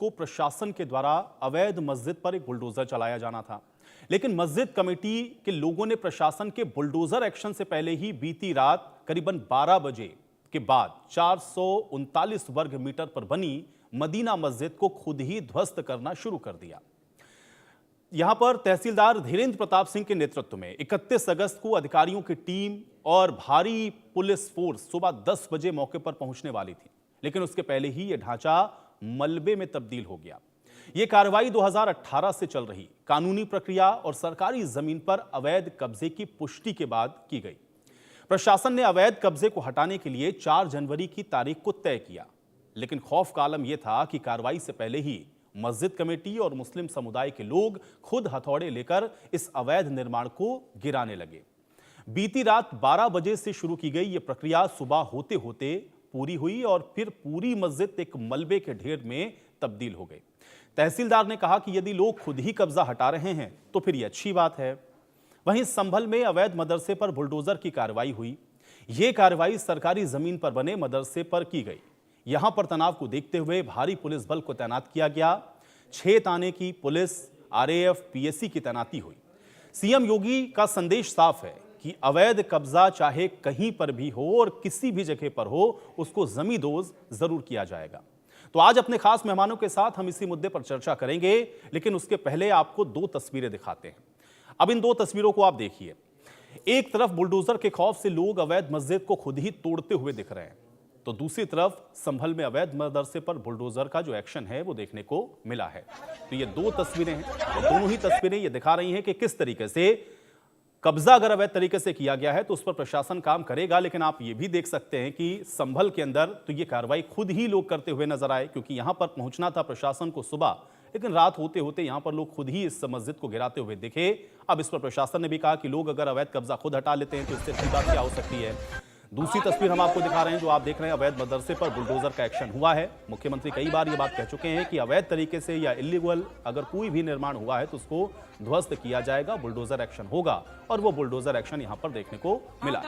को प्रशासन के द्वारा अवैध मस्जिद पर एक बुलडोजर चलाया जाना था, लेकिन मस्जिद कमेटी के लोगों ने प्रशासन के बुलडोजर एक्शन से पहले ही बीती रात करीबन 12 बजे के बाद 439 वर्ग मीटर पर बनी मदीना मस्जिद को खुद ही ध्वस्त करना शुरू कर दिया। यहां पर तहसीलदार धीरेन्द्र प्रताप सिंह के नेतृत्व में 31 अगस्त को अधिकारियों की टीम और भारी पुलिस फोर्स सुबह 10 बजे मौके पर पहुंचने वाली थी, लेकिन उसके पहले ही यह ढांचा मलबे में तब्दील हो गया। यह कार्रवाई 2018 से चल रही कानूनी प्रक्रिया और सरकारी जमीन पर अवैध कब्जे की पुष्टि के बाद की गई। प्रशासन ने अवैध कब्जे को हटाने के लिए 4 जनवरी की तारीख को तय किया, लेकिन खौफ का आलम यह था कि कार्रवाई से पहले ही मस्जिद कमेटी और मुस्लिम समुदाय के लोग खुद हथौड़े लेकर इस अवैध निर्माण को गिराने लगे। बीती रात 12 बजे से शुरू की गई यह प्रक्रिया सुबह होते होते पूरी हुई और फिर पूरी मस्जिद एक मलबे के ढेर में तब्दील हो गई। तहसीलदार ने कहा कि यदि लोग खुद ही कब्जा हटा रहे हैं तो फिर यह अच्छी बात है। वहीं संभल में अवैध मदरसे पर बुलडोजर की कार्रवाई हुई। यह कार्रवाई सरकारी जमीन पर बने मदरसे पर की गई। यहां पर तनाव को देखते हुए भारी पुलिस बल को तैनात किया गया। 6 थाने की पुलिस, आरएएफ, पीएसी की तैनाती हुई। सीएम योगी का संदेश साफ है कि अवैध कब्जा चाहे कहीं पर भी हो और किसी भी जगह पर हो, उसको जमींदोज जरूर किया जाएगा। तो आज अपने खास मेहमानों के साथ हम इसी मुद्दे पर चर्चा करेंगे, लेकिन उसके पहले आपको 2 तस्वीरें दिखाते हैं। अब इन 2 तस्वीरों को आप देखिए। एक तरफ बुलडोजर के खौफ से लोग अवैध मस्जिद को खुद ही तोड़ते हुए दिख रहे हैं, तो दूसरी तरफ संभल में अवैध मदरसे पर बुलडोजर का जो एक्शन है वो देखने को मिला है। तो ये 2 तस्वीरें हैं और दोनों ही तस्वीरें ये दिखा रही हैं कि किस तरीके से कब्जा अगर अवैध तरीके से किया गया है तो उस पर प्रशासन काम करेगा, लेकिन आप ये भी देख सकते हैं कि संभल के अंदर तो ये कार्रवाई खुद ही लोग करते हुए नजर आए, क्योंकि यहां पर पहुंचना था प्रशासन को सुबह, लेकिन रात होते होते यहां पर लोग खुद ही इस मस्जिद को गिराते हुए दिखे। अब इस पर प्रशासन ने भी कहा कि लोग अगर अवैध कब्जा खुद हटा लेते हैं तो इससे अच्छी बात क्या हो सकती है। दूसरी तस्वीर हम आपको दिखा रहे हैं, जो आप देख रहे हैं अवैध मदरसे पर बुलडोजर का एक्शन हुआ है। मुख्यमंत्री कई बार ये बात कह चुके हैं कि अवैध तरीके से या इलीगल अगर कोई भी निर्माण हुआ है तो उसको ध्वस्त किया जाएगा, बुलडोजर एक्शन होगा, और वो बुलडोजर एक्शन यहां पर देखने को मिला।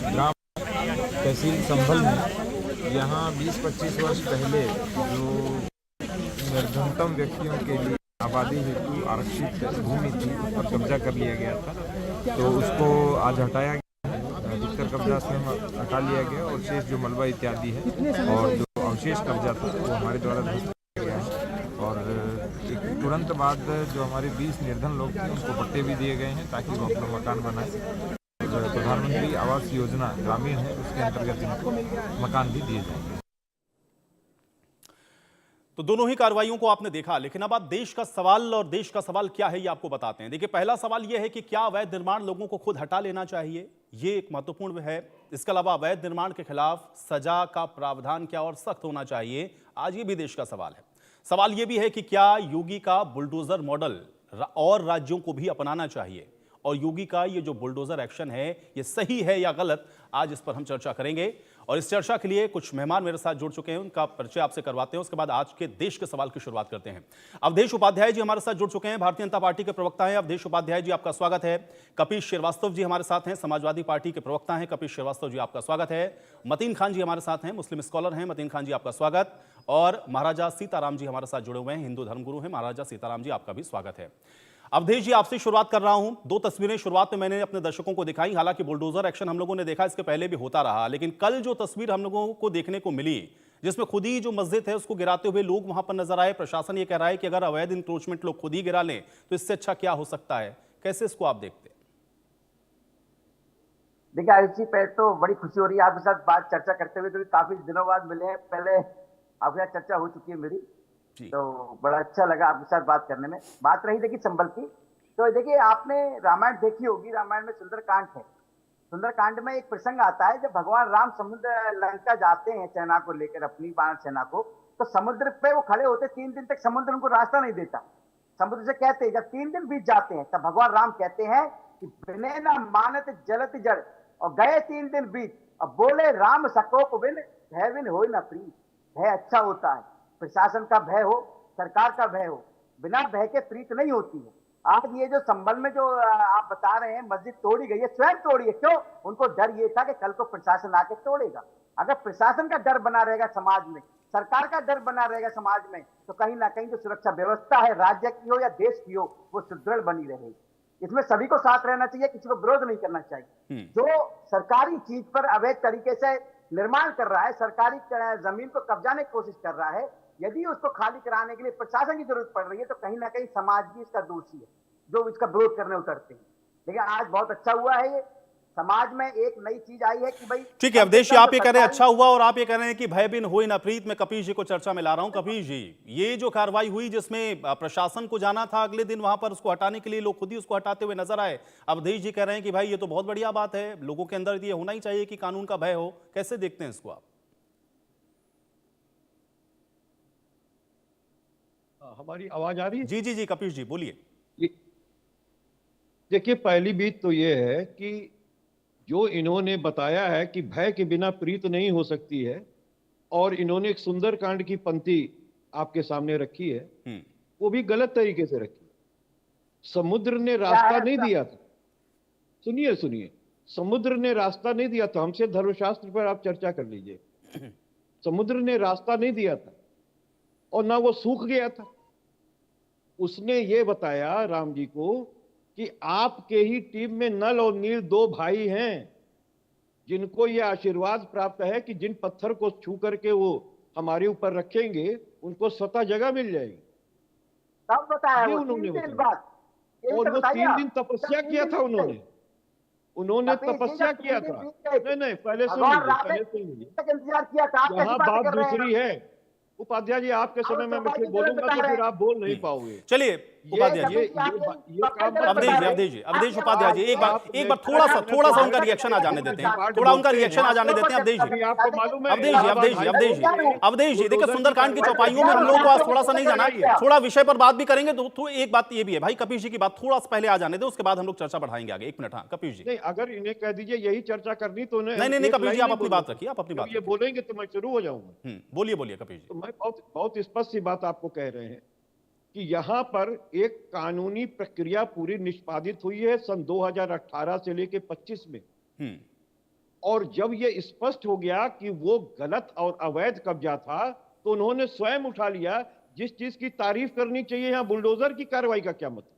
ग्राम तहसील संभल में यहाँ 20-25 वर्ष पहले जो निर्धनतम व्यक्तियों के लिए आबादी हेतु आरक्षित भूमि थी, उस पर कब्जा कर लिया गया था, तो उसको आज हटाया गया। अधिकतर कब्जा स्वयं हटा लिया गया और शेष जो मलबा इत्यादि है और जो अवशेष कब्जा था वो हमारे द्वारा ध्वस्त किया गया है। और एक तुरंत बाद जो हमारे 20 निर्धन लोग थे उनको पट्टे भी दिए गए हैं ताकि वो अपना मकान बनाए। प्रधानमंत्री आवास योजना ग्रामीण है, उसके अंतर्गत इनको मकान भी दिए जाएंगे। तो दोनों ही कार्रवाइयों को आपने देखा, लेकिन अब आप देश का सवाल, और देश का सवाल क्या है ये आपको बताते हैं। देखिए, पहला सवाल यह है कि क्या अवैध निर्माण लोगों को खुद हटा लेना चाहिए, ये एक महत्वपूर्ण है। इसके अलावा अवैध निर्माण के खिलाफ सजा का प्रावधान क्या और सख्त होना चाहिए, आज ये भी देश का सवाल है। सवाल यह भी है कि क्या योगी का बुलडोजर मॉडल और राज्यों को भी अपनाना चाहिए, और योगी का ये जो बुलडोजर एक्शन है ये सही है या गलत, आज इस पर हम चर्चा करेंगे। और इस चर्चा के लिए कुछ मेहमान मेरे साथ जुड़ चुके हैं, उनका परिचय आपसे करवाते हैं, उसके बाद आज के देश के सवाल की शुरुआत करते हैं। अवधेश उपाध्याय जी हमारे साथ जुड़ चुके हैं, भारतीय जनता पार्टी के प्रवक्ता हैं। अवधेश उपाध्याय जी, आपका स्वागत है। कपिश श्रीवास्तव जी हमारे साथ हैं, समाजवादी पार्टी के प्रवक्ता हैं। कपिश श्रीवास्तव जी, आपका स्वागत है। मतीन खान जी हमारे साथ हैं, मुस्लिम स्कॉलर हैं। मतीन खान जी, आपका स्वागत। और महाराजा सीताराम जी हमारे साथ जुड़े हुए हैं, हिंदू धर्मगुरु हैं। महाराजा सीताराम जी, आपका भी स्वागत है। अवधेश जी, आपसे शुरुआत कर रहा हूं। 2 तस्वीरें शुरुआत में मैंने अपने दर्शकों को दिखाई। हालांकि बुलडोजर एक्शन हम लोगों ने देखा, इसके पहले भी होता रहा, लेकिन कल जो तस्वीर हम लोगों को देखने को मिली, जिसमें खुद ही जो मस्जिद है उसको गिराते हुए लोग वहां पर नजर आए। प्रशासन ये कह रहा है कि अगर अवैध इंक्रोचमेंट लोग खुद ही गिरा लें तो इससे अच्छा क्या हो सकता है, कैसे इसको आप देखते हैं? देखिए आयुष जी, पहले तो बड़ी खुशी हो रही है आपके साथ बात चर्चा करते हुए, क्योंकि काफी दिनों बाद मिले हैं। पहले आपके साथ चर्चा हो चुकी है मेरी, तो बड़ा अच्छा लगा आपके साथ बात करने में। बात रही देखिए संभल की, तो देखिए आपने रामायण देखी होगी, रामायण में सुंदरकांड है। सुंदरकांड में एक प्रसंग आता है जब भगवान राम समुद्र लंका जाते हैं सेना को लेकर, अपनी बाण सेना को, तो समुद्र पे वो खड़े होते, 3 दिन तक समुद्र उनको रास्ता नहीं देता। समुद्र से कहते हैं, जब 3 दिन बीत जाते हैं तब भगवान राम कहते हैं कि बिने न मानत जलत जड़, और गए 3 दिन बीत, अब बोले राम सकोप बिन भय बिन हो न प्रीत। भय अच्छा होता है, प्रशासन का भय हो, सरकार का भय हो, बिना भय के प्रीत नहीं होती है। आज ये जो संभल में जो आप बता रहे हैं मस्जिद तोड़ी गई है, स्वयं तोड़ी है, क्यों? उनको डर ये था कि कल को प्रशासन आके तोड़ेगा। अगर प्रशासन का डर बना रहेगा समाज में, सरकार का डर बना रहेगा समाज में, तो कहीं ना कहीं जो सुरक्षा व्यवस्था है राज्य की हो या देश की हो, वो सुदृढ़ बनी रहेगी। इसमें सभी को साथ रहना चाहिए, किसी को विरोध नहीं करना चाहिए। जो सरकारी चीज पर अवैध तरीके से निर्माण कर रहा है, सरकारी जमीन को कब्जाने की कोशिश कर रहा है, यदि उसको खाली कराने के लिए प्रशासन की जरूरत पड़ रही है, तो कहीं ना कहीं समाज भी इसका दोषी है जो इसका विरोध करने उतरते हैं। लेकिन आज बहुत अच्छा हुआ है, ये समाज में एक नई चीज आई है कि भाई ठीक है अवधेश जी, आप ये कह रहे हैं अच्छा हुआ, और आप ये कह रहे हैं कि भय बिन होई न प्रीत। में कपीश जी को चर्चा में ला रहा हूं। कपीश जी, ये जो कार्रवाई हुई जिसमें प्रशासन को जाना था अगले दिन वहां पर, उसको हटाने के लिए लोग खुद ही उसको हटाते हुए नजर आए। अवधेश जी कह रहे हैं कि भाई ये तो बहुत बढ़िया बात है, लोगों के अंदर ये होना ही चाहिए कि कानून का भय हो। कैसे देखते हैं इसको आप? हमारी आवाज आ रही है? जी जी जी कपीश जी बोलिए। देखिए, पहली बात तो ये है कि जो इन्होंने बताया है कि भय के बिना प्रीत नहीं हो सकती है, और इन्होंने एक सुंदरकांड की पंक्ति आपके सामने रखी है, वो भी गलत तरीके से रखी। समुद्र ने रास्ता नहीं दिया था, सुनिए सुनिए, समुद्र ने रास्ता नहीं दिया था। हमसे धर्मशास्त्र पर आप चर्चा कर लीजिए। समुद्र ने रास्ता नहीं दिया था और ना वो सूख गया था। उसने ये बताया राम जी को कि आपके ही टीम में नल और नील दो भाई हैं जिनको ये आशीर्वाद प्राप्त है कि जिन पत्थर को छू करके वो हमारे ऊपर रखेंगे उनको स्वतः जगह मिल जाएगी। तब बताया ये वो उन्होंने 3 दिन बताया। बाद। और वो 3 दिन तपस्या किया था उन्होंने तपस्या किया था। नहीं, पहले सुन लीजिए, इंतजार किया था। यहाँ बात दूसरी है। उपाध्याय जी, आपके समय में मैं फिर बोलूंगा तो फिर आप बोल नहीं पाओगे। चलिए उपाध्याय जी, अवधेश उपाध्याय जी, एक बार थोड़ा सा उनका रिएक्शन आ जाने देते हैं, थोड़ा उनका रिएक्शन आ जाने देते हैं। अवधेश जी देखिए, सुंदरकांड की चौपाइयों में हम लोग को आज थोड़ा सा नहीं जाना, थोड़ा विषय पर बात भी करेंगे। तो एक बात ये भी है भाई, कपीश जी की बात थोड़ा सा पहले आ जाने दे, उसके बाद हम लोग चर्चा बढ़ाएंगे आगे। 1 मिनट। हाँ कपीश जी। नहीं, अगर इन्हें कह दीजिए यही चर्चा करनी तो नहीं कपीश जी, आप अपनी बात रखिए, आप अपनी बात ये बोलेंगे तो मैं शुरू हो जाऊंगा। बोलिए कपीश जी। तो मैं बहुत स्पष्ट सी बात आपको कह रहे हैं कि यहां पर एक कानूनी प्रक्रिया पूरी निष्पादित हुई है सन 2018 से लेकर 25 में। और जब यह स्पष्ट हो गया कि वो गलत और अवैध कब्जा था, तो उन्होंने स्वयं उठा लिया। जिस चीज की तारीफ करनी चाहिए, यहां बुलडोजर की कार्रवाई का क्या मतलब?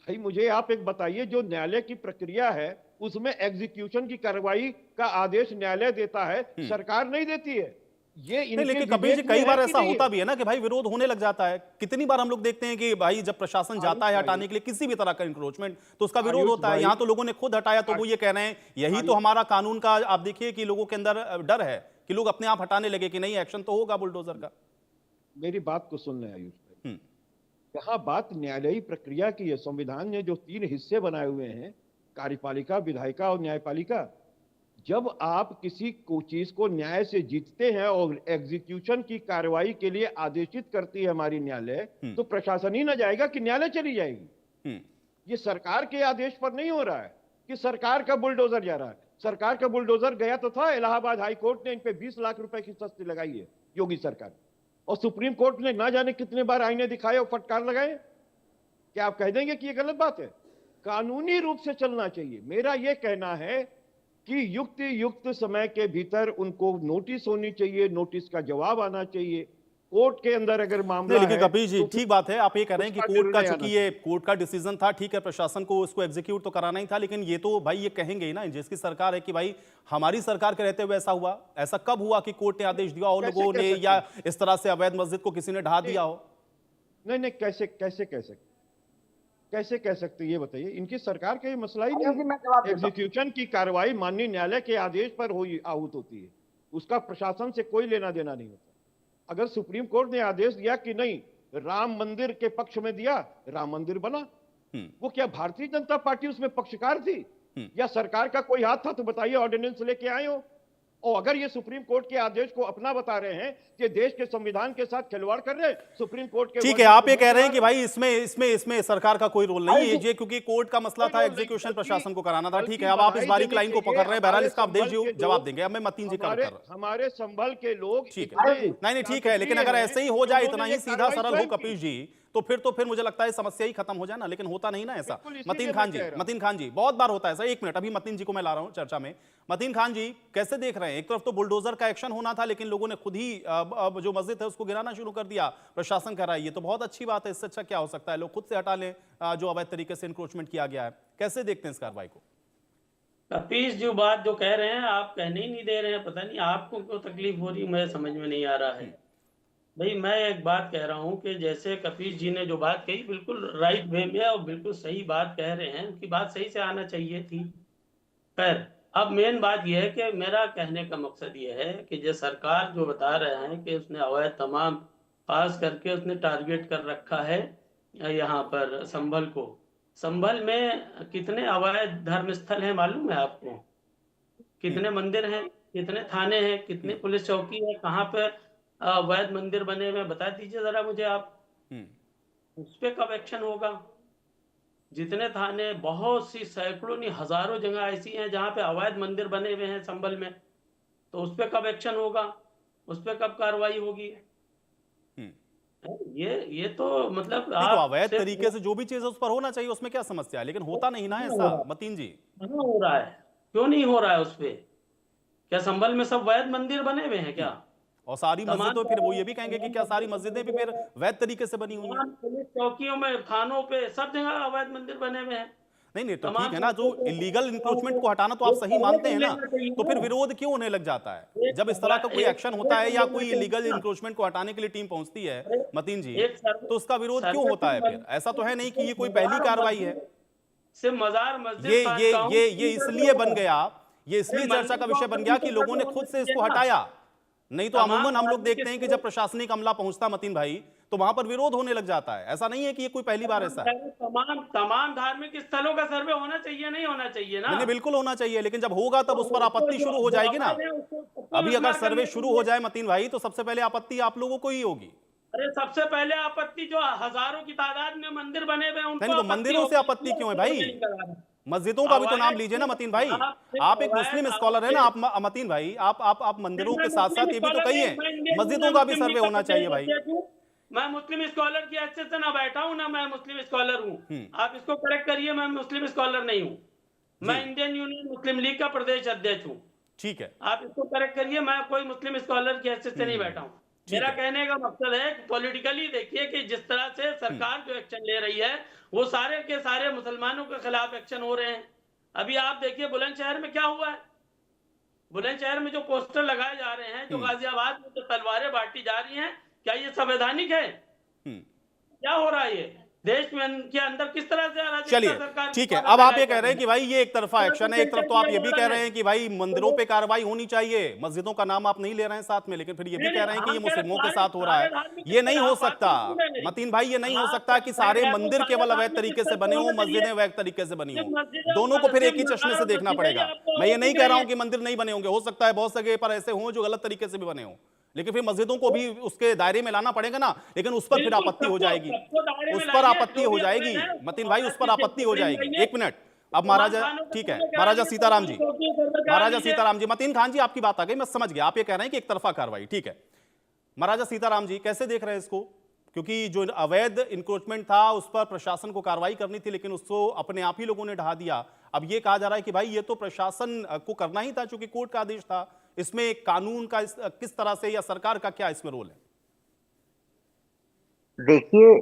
भाई मुझे आप एक बताइए, जो न्यायालय की प्रक्रिया है उसमें एग्जीक्यूशन की कार्रवाई का आदेश न्यायालय देता है, सरकार नहीं देती है। ये लेकिन कपीश जी कई बार ऐसा होता भी है ना कि भाई विरोध होने लग जाता है। कितनी बार हम लोग देखते हैं कि भाई जब प्रशासन जाता है हटाने के लिए किसी भी तरह का इंक्रोचमेंट, तो उसका विरोध होता है। यहाँ तो लोगों ने खुद हटाया, तो वो ये कह रहे हैं यही तो हमारा कानून का, आप देखिए कि लोगों के अंदर डर है कि लोग अपने आप हटाने लगे कि नहीं एक्शन तो होगा बुलडोजर का। मेरी बात को सुन लें आयुष भाई, यहाँ बात न्यायालयी प्रक्रिया की है। संविधान ने जो 3 हिस्से बनाए हुए हैं, कार्यपालिका, विधायिका और न्यायपालिका, जब आप किसी को चीज को न्याय से जीतते हैं और एग्जीक्यूशन की कार्रवाई के लिए आदेशित करती है हमारी न्यायालय, तो प्रशासन ही ना जाएगा कि न्यायालय चली जाएगी। ये सरकार के आदेश पर नहीं हो रहा है कि सरकार का बुलडोजर जा रहा है। सरकार का बुलडोजर गया तो था, इलाहाबाद हाई कोर्ट ने इन पे 20 लाख रुपए की सख्ती लगाई है योगी सरकार, और सुप्रीम कोर्ट ने ना जाने कितने बार आईने दिखाए और फटकार लगाए। क्या आप कह देंगे कि ये गलत बात है? कानूनी रूप से चलना चाहिए। मेरा यह कहना है कि युक्त समय के भीतर उनको नोटिस होनी चाहिए, नोटिस का जवाब आना चाहिए कोर्ट के अंदर अगर मामला। लेकिन कपीश जी ठीक बात है, आप ये कह रहे हैं कि कोर्ट का, चूंकि ये कोर्ट का डिसीजन था, ठीक है, प्रशासन को उसको एग्जीक्यूट तो कराना ही था, लेकिन ये तो भाई ये कहेंगे ही ना जिसकी सरकार है कि भाई हमारी सरकार के रहते हुए ऐसा हुआ। ऐसा कब हुआ कि कोर्ट ने आदेश दिया और लोगों ने या इस तरह से अवैध मस्जिद को किसी ने ढा दिया हो? नहीं, कैसे कह सकते ये बताइए? इनकी सरकार का ये मसला ही नहीं। एग्जीक्यूशन की कार्रवाई माननीय न्यायालय के आदेश पर आहूत होती है, उसका प्रशासन से कोई लेना देना नहीं होता। अगर सुप्रीम कोर्ट ने आदेश दिया कि नहीं, राम मंदिर के पक्ष में दिया, राम मंदिर बना, वो क्या भारतीय जनता पार्टी उसमें पक्षकार थी या सरकार का कोई हाथ था? तो बताइए, ऑर्डिनेंस लेके आए हो। और अगर ये सुप्रीम कोर्ट के आदेश को अपना बता रहे हैं कि देश के संविधान के साथ खिलवाड़ कर रहे हैं, सुप्रीम कोर्ट के, ठीक है, आप ये कह रहे हैं कि भाई इसमें सरकार का कोई रोल नहीं है, ये क्योंकि कोर्ट का मसला था, एग्जीक्यूशन प्रशासन को कराना था। ठीक है, अब आप इस बारीक लाइन को पकड़ रहे हैं, बहरहाल इसका अवधेश जी जवाब देंगे। अब मैं मतीन जी का हमारे संभल के लोग, ठीक है, नहीं ठीक है, लेकिन अगर ऐसे ही हो जाए, इतना ही सीधा सरल हो कपीश जी, तो फिर मुझे लगता है समस्या ही खत्म हो जाए ना, लेकिन होता नहीं ना ऐसा। बिल्कुल, इसीलिए मतीन मैं खान जी, कह रहा हूं। मतीन खान जी, बहुत बार होता है ऐसा। एक मिनट, अभी मतीन जी को मैं ला रहा हूं चर्चा में। मतीन खान जी, कैसे देख रहे हैं? एक तरफ तो बुलडोजर का एक्शन होना था, लेकिन लोगों ने खुद ही जो मस्जिद है उसको गिराना शुरू कर दिया, प्रशासन कर रहा है। ये तो बहुत अच्छी बात है, इससे अच्छा क्या हो सकता है? लोग खुद से हटा लें जो अवैध तरीके से इंक्रोचमेंट किया गया है। कैसे देखते हैं इस कार्रवाई को? कपीस जो बात जो कह रहे हैं, आप कहने ही नहीं दे रहे हैं। पता नहीं आपको क्यों तकलीफ हो रही है, मुझे समझ में नहीं आ रहा है। भाई मैं एक बात कह रहा हूं कि जैसे कपीस जी ने जो बात कही बिल्कुल राइट वे में और बिल्कुल सही बात कह रहे हैं, उनकी बात सही से आना चाहिए थी। खैर, अब मेन बात यह है कि मेरा कहने का मकसद ये है कि जो सरकार जो बता रहे हैं कि उसने अवैध तमाम, खास करके उसने टारगेट कर रखा है यहाँ पर संभल को। संभल में कितने अवैध धर्म स्थल हैं मालूम है आपको? कितने मंदिर हैं, कितने थाने हैं, कितनी पुलिस चौकी है, कहाँ पे अवैध मंदिर बने हुए, बता दीजिए जरा मुझे आप। उस पे कब एक्शन होगा? जितने थाने, बहुत सी सैकड़ों नहीं हजारों जगह ऐसी हैं जहाँ पे अवैध मंदिर बने हुए हैं संभल में, तो उस पे कब एक्शन होगा? उस पे कब कार्रवाई होगी? ये तो मतलब नहीं, तो अवैध तरीके से जो भी चीज है उस पर होना चाहिए, उसमें क्या समस्या है? लेकिन होता नहीं ना ऐसा मतीन जी। कहाँ हो रहा है? क्यों नहीं हो रहा है उस पे? क्या संभल में सब वैध मंदिर बने हुए हैं क्या? और सारी मस्जिदों, फिर वो ये भी कहेंगे कि क्या सारी मस्जिदें भी फिर वैध तरीके से बनी हुई हैं? पुलिस चौकियों में, थानों पे, सब जगह अवैध मंदिर बने हुए हैं। नहीं, तो ठीक है ना, जो इलीगल इंक्रोचमेंट को हटाना तो आप सही मानते हैं ना, तो फिर विरोध क्यों होने लग जाता है? जब इस तरह का कोई एक्शन होता है या कोई इलीगल इंक्रोचमेंट को हटाने के लिए टीम पहुंचती है मतीन जी, तो उसका विरोध क्यों होता है फिर? ऐसा तो है नहीं कि ये कोई पहली कार्रवाई है। सिर्फ मजार मस्जिद ये इसलिए बन गया, ये इसलिए चर्चा का विषय बन गया कि लोगों ने खुद से इसको हटाया। नहीं तो अमूमन हम लोग देखते हैं कि जब प्रशासनिक अमला पहुंचता मतीन भाई, तो वहां पर विरोध होने लग जाता है। ऐसा नहीं है कि ये कोई पहली बार ऐसा है। तमाम धार्मिक स्थलों का सर्वे होना चाहिए, नहीं होना चाहिए ना? नहीं, बिल्कुल होना चाहिए, लेकिन जब होगा तब उस पर आपत्ति शुरू हो जाएगी ना। अभी अगर सर्वे शुरू हो जाए मतीन भाई, तो सबसे पहले आपत्ति आप लोगों को ही होगी। अरे सबसे पहले आपत्ति जो हजारों की तादाद में मंदिर बने हुए हैं उनको। नहीं, तो मंदिरों से आपत्ति क्यों है भाई? मस्जिदों का भी तो नाम लीजिए ना मतीन भाई। आप एक मुस्लिम स्कॉलर है ना, आप मतीन भाई, आप मंदिरों के साथ साथ ये भी तो कहिए मस्जिदों का भी सर्वे होना चाहिए भाई। मैं मुस्लिम स्कॉलर की हैसियत से ना बैठा हूं, ना मैं मुस्लिम स्कॉलर हूं। आप इसको करेक्ट करिए, मैं मुस्लिम स्कॉलर नहीं हूं, मैं इंडियन यूनियन मुस्लिम लीग का प्रदेश अध्यक्ष हूं। ठीक है, आप इसको करेक्ट करिए, मैं कोई मुस्लिम स्कॉलर की हैसियत से नहीं बैठा हूं। मेरा कहने का मकसद है कि पॉलिटिकली देखिए कि जिस तरह से सरकार जो एक्शन ले रही है, वो सारे के सारे मुसलमानों के खिलाफ एक्शन हो रहे हैं। अभी आप देखिए बुलंदशहर में क्या हुआ है। बुलंदशहर में जो पोस्टर लगाए जा रहे हैं, जो गाजियाबाद में जो तलवारें बांटी जा रही हैं, क्या ये संवैधानिक है? क्या हो रहा है ये देश में के अंदर? किस तरह से अराजकता? चलिए ठीक है, अब आप ये कह रहे हैं कि भाई ये एक तरफा एक्शन है, एक तरफ तो आप ये भी कह रहे हैं कि भाई मंदिरों पे कार्रवाई होनी चाहिए, मस्जिदों का नाम आप नहीं ले रहे हैं साथ में, लेकिन फिर ये भी कह रहे हैं कि ये मुस्लिमों के साथ हो रहा है। ये नहीं हो सकता मतीन भाई, ये नहीं हो सकता कि सारे मंदिर केवल अवैध तरीके से बने हो, मस्जिदें अवैध तरीके से बनी हो। दोनों को फिर एक ही चश्मे से देखना पड़ेगा। मैं ये नहीं कह रहा हूं कि मंदिर नहीं बने होंगे, हो सकता है बहुत जगह पर ऐसे हों जो गलत तरीके से भी बने हों, लेकिन फिर मस्जिदों को भी उसके दायरे में लाना पड़ेगा ना। लेकिन उस पर फिर आपत्ति हो जाएगी, उस पर आपत्ति हो जाएगी मतीन भाई, उस पर आपत्ति हो जाएगी। एक मिनट, अब महाराजा, ठीक है, महाराजा सीताराम जी, महाराजा सीताराम जी, मतीन खान जी आपकी बात आ गई, मैं समझ गया। आप ये कह रहे हैं कि एक तरफा कार्रवाई, ठीक है। महाराजा सीताराम जी कैसे देख रहे हैं इसको? क्योंकि जो अवैध इंक्रोचमेंट था उस पर प्रशासन को कार्रवाई करनी थी, लेकिन उसको अपने आप ही लोगों ने ढहा दिया। अब ये कहा जा रहा है कि भाई ये तो प्रशासन को करना ही था, चूंकि कोर्ट का आदेश था। इसमें कानून का किस तरह से या सरकार का क्या इसमें रोल है? देखिए,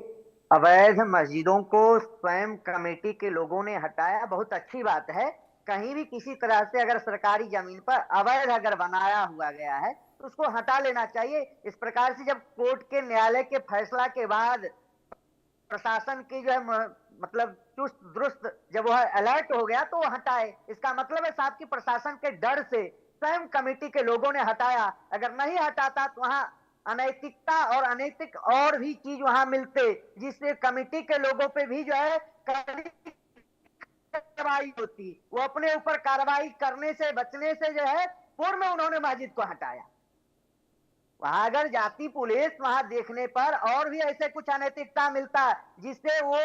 अवैध मस्जिदों को स्वयं कमेटी के लोगों ने हटाया, बहुत अच्छी बात है। कहीं भी किसी तरह से अगर सरकारी जमीन पर अवैध अगर बनाया हुआ गया है तो उसको हटा लेना चाहिए। इस प्रकार से जब कोर्ट के न्यायालय के फैसला के बाद प्रशासन की जो है मतलब चुस्त दुरुस्त जब वह अलर्ट हो गया तो वो हटाए, इसका मतलब है साहब की प्रशासन के डर से स्वयं कमेटी के लोगों ने हटाया। अगर नहीं हटाता तो वहां अनैतिकता और अनैतिक और भी चीज वहां मिलते, जिससे कमेटी के लोगों पे भी जो है कार्रवाई होती। वो अपने ऊपर कार्रवाई करने से बचने से जो है पूर्व में उन्होंने मस्जिद को हटाया। वहां अगर जाती पुलिस वहां देखने पर और भी ऐसे कुछ अनैतिकता मिलता जिससे वो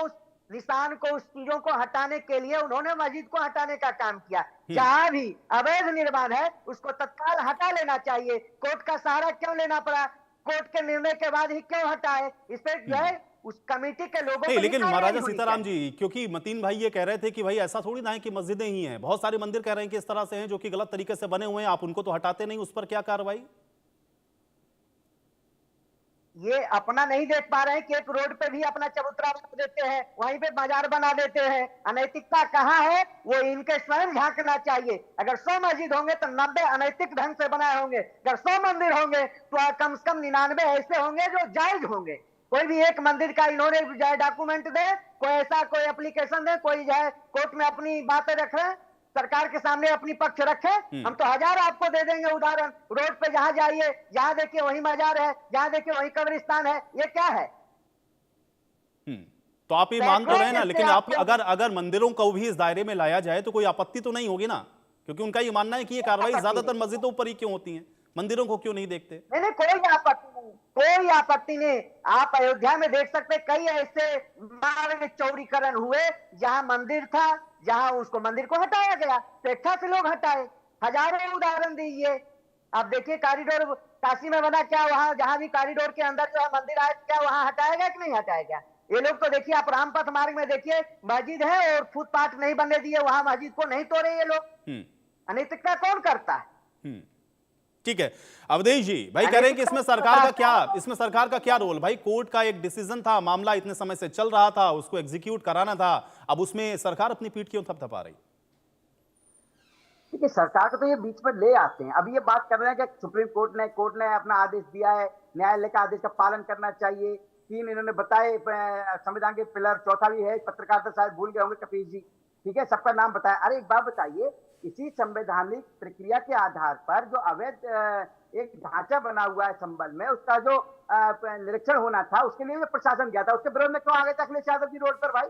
निशान को, उस चीजों को हटाने के लिए उन्होंने मस्जिद को हटाने का काम किया। जहां भी अवैध निर्माण है उसको तत्काल हटा लेना चाहिए। कोर्ट का सहारा क्यों लेना पड़ा? कोर्ट के निर्णय के बाद ही क्यों हटाए? इस पर जो है उस कमेटी के लोगों नहीं, पर लेकिन कार्रवाई महाराजा होनी सीताराम चाहिए। जी, क्योंकि मतीन भाई ये कह रहे थे कि भाई ऐसा थोड़ी ना है कि मस्जिदें ही हैं, बहुत सारे मंदिर कह रहे हैं कि इस तरह से हैं जो कि गलत तरीके से बने हुए हैं, आप उनको तो हटाते नहीं, उस पर क्या कार्रवाई? ये अपना नहीं देख पा रहे हैं कि एक रोड पे भी अपना चबूतरा बना देते हैं, वहीं पे बाजार बना देते हैं। अनैतिकता कहाँ है वो इनके स्वयं झांकना चाहिए। अगर 100 मस्जिद होंगे तो 90 अनैतिक ढंग से बनाए होंगे। अगर 100 मंदिर होंगे तो कम से कम 99 ऐसे होंगे जो जायज होंगे। कोई भी एक मंदिर का इन्होंने डॉक्यूमेंट दे, कोई ऐसा कोई एप्लीकेशन दे, कोई जो है कोर्ट में अपनी बातें रखे, सरकार के सामने अपनी पक्ष रखे। हम तो हजार आपको दे देंगे उदाहरण। रोड पे जहां जाइए, जहां देखिए वहीं मजार है, जहां देखिए वहीं कब्रिस्तान है। ये क्या है? तो आप ये मान तो रहे ना, लेकिन आप अगर मंदिरों को भी इस दायरे में लाया जाए तो कोई आपत्ति तो नहीं होगी ना, क्योंकि उनका ये मानना है कि ये कार्रवाई ज्यादातर मस्जिदों पर ही क्यों होती है, मंदिरों को क्यों नहीं देखते? नहीं, कोई आपत्ति नहीं, कोई आपत्ति नहीं। आप अयोध्या में देख सकते कई ऐसे मार्ग चौड़ीकरण हुए जहां मंदिर था, जहां उसको मंदिर को हटाया गया, स्वेच्छा से लोग हटाए। हजारों उदाहरण दीजिए। आप देखिए कॉरिडोर काशी में बना, क्या वहां जहां भी कॉरिडोर के अंदर जो है मंदिर आए, क्या वहां हटाया गया कि नहीं हटाया गया? ये लोग तो देखिए, आप रामपथ मार्ग में देखिए मस्जिद है और फुटपाथ नहीं बनने दिए, वहां मस्जिद को नहीं तोड़े ये लोग। अनैतिकता कौन करता है? ठीक है अवधेश जी, भाई कह रहे हैं कि इसमें सरकार का क्या रोल? भाई कोर्ट का एक डिसीजन था, मामला इतने समय से चल रहा था, उसको एग्जीक्यूट कराना था, अब उसमें सरकार अपनी पीठ क्यों थपथपा रही? देखिए, सरकार को तो ये बीच में ले आते हैं। अभी ये बात कर रहे हैं कि सुप्रीम कोर्ट ने अपना आदेश दिया है, न्यायालय का आदेश का पालन करना चाहिए। 3 इन्होंने बताए संविधान के पिलर, चौथा भी है पत्रकारिता, शायद भूल गए होंगे कपिल जी, ठीक है, सबका नाम बताया। अरे एक बात बताइए, इसी संवैधानिक प्रक्रिया के आधार पर जो अवैध एक ढांचा बना हुआ है संबल में, उसका जो निरीक्षण होना था, उसके लिए प्रशासन गया था, उसके विरोध में क्यों आ गए थे अखिलेश यादव जी रोड पर? भाई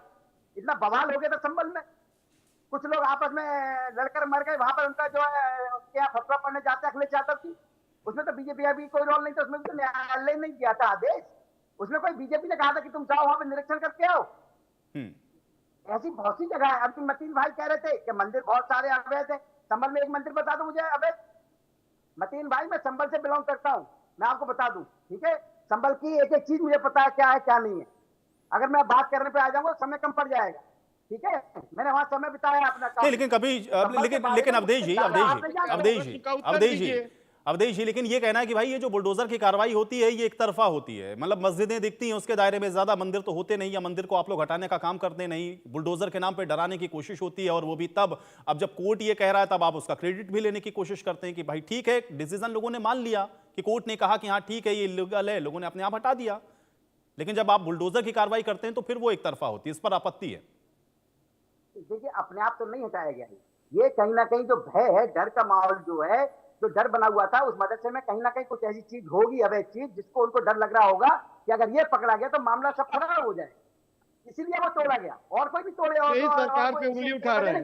इतना बवाल हो गया था संबल में, कुछ लोग आपस में लड़कर मर गए, वहां पर उनका जो है उनके यहाँ फतवा पढ़ने जाते हैं अखिलेश यादव की, उसमें तो बीजेपी अभी कोई रोल नहीं था, उसमें तो न्यायालय नहीं दिया था आदेश, उसमें कोई बीजेपी ने कहा था कि तुम जाओ वहां पर निरीक्षण करके आओ। ऐसी बहुत सी जगह है। अभी मतीन भाई कह रहे थे कि मंदिर बहुत सारे अवैध है, संबल में एक मंदिर बता दो मुझे अवैध। मतीन भाई, मैं संबल से बिलोंग करता हूं, मैं आपको बता दूं, ठीक है, संबल की एक एक चीज मुझे पता है क्या है क्या नहीं है। अगर मैं बात करने पे आ जाऊंगा समय कम पड़ जाएगा, ठीक है, मैंने वहां समय बिताया अपना काम। नहीं, लेकिन कभी लेकिन अवधेश जी, लेकिन ये कहना है कि भाई ये जो बुलडोजर की कार्रवाई होती है ये एक तरफा होती है, मतलब मस्जिदें दिखती हैं उसके दायरे में, ज्यादा मंदिर तो होते नहीं, या मंदिर को आप लोग हटाने का काम करते नहीं, बुलडोजर के नाम पे डराने की कोशिश होती है, और वो भी तब अब जब कोर्ट ये कह रहा है तब आप उसका क्रेडिट भी लेने की कोशिश करते हैं कि भाई ठीक है, डिसीजन लोगों ने मान लिया कि कोर्ट ने कहा कि हाँ ठीक है ये इलीगल है, लोगों ने अपने आप हटा दिया। लेकिन जब आप बुलडोजर की कार्रवाई करते हैं तो फिर वो एक तरफा होती है, इस पर आपत्ति है। देखिए, अपने आप तो नहीं हटाया गया है, ये कहीं ना कहीं जो भय है, डर का माहौल जो है, जो डर बना हुआ था उस मदरसे में, कहीं ना कहीं कुछ ऐसी चीज होगी, अवैध चीज, जिसको उनको डर लग रहा होगा कि अगर ये पकड़ा गया तो मामला सब खराब हो जाए, इसीलिए वो तोड़ा गया। और कोई भी तोड़े और सरकार पे उंगली उठा रहे हैं।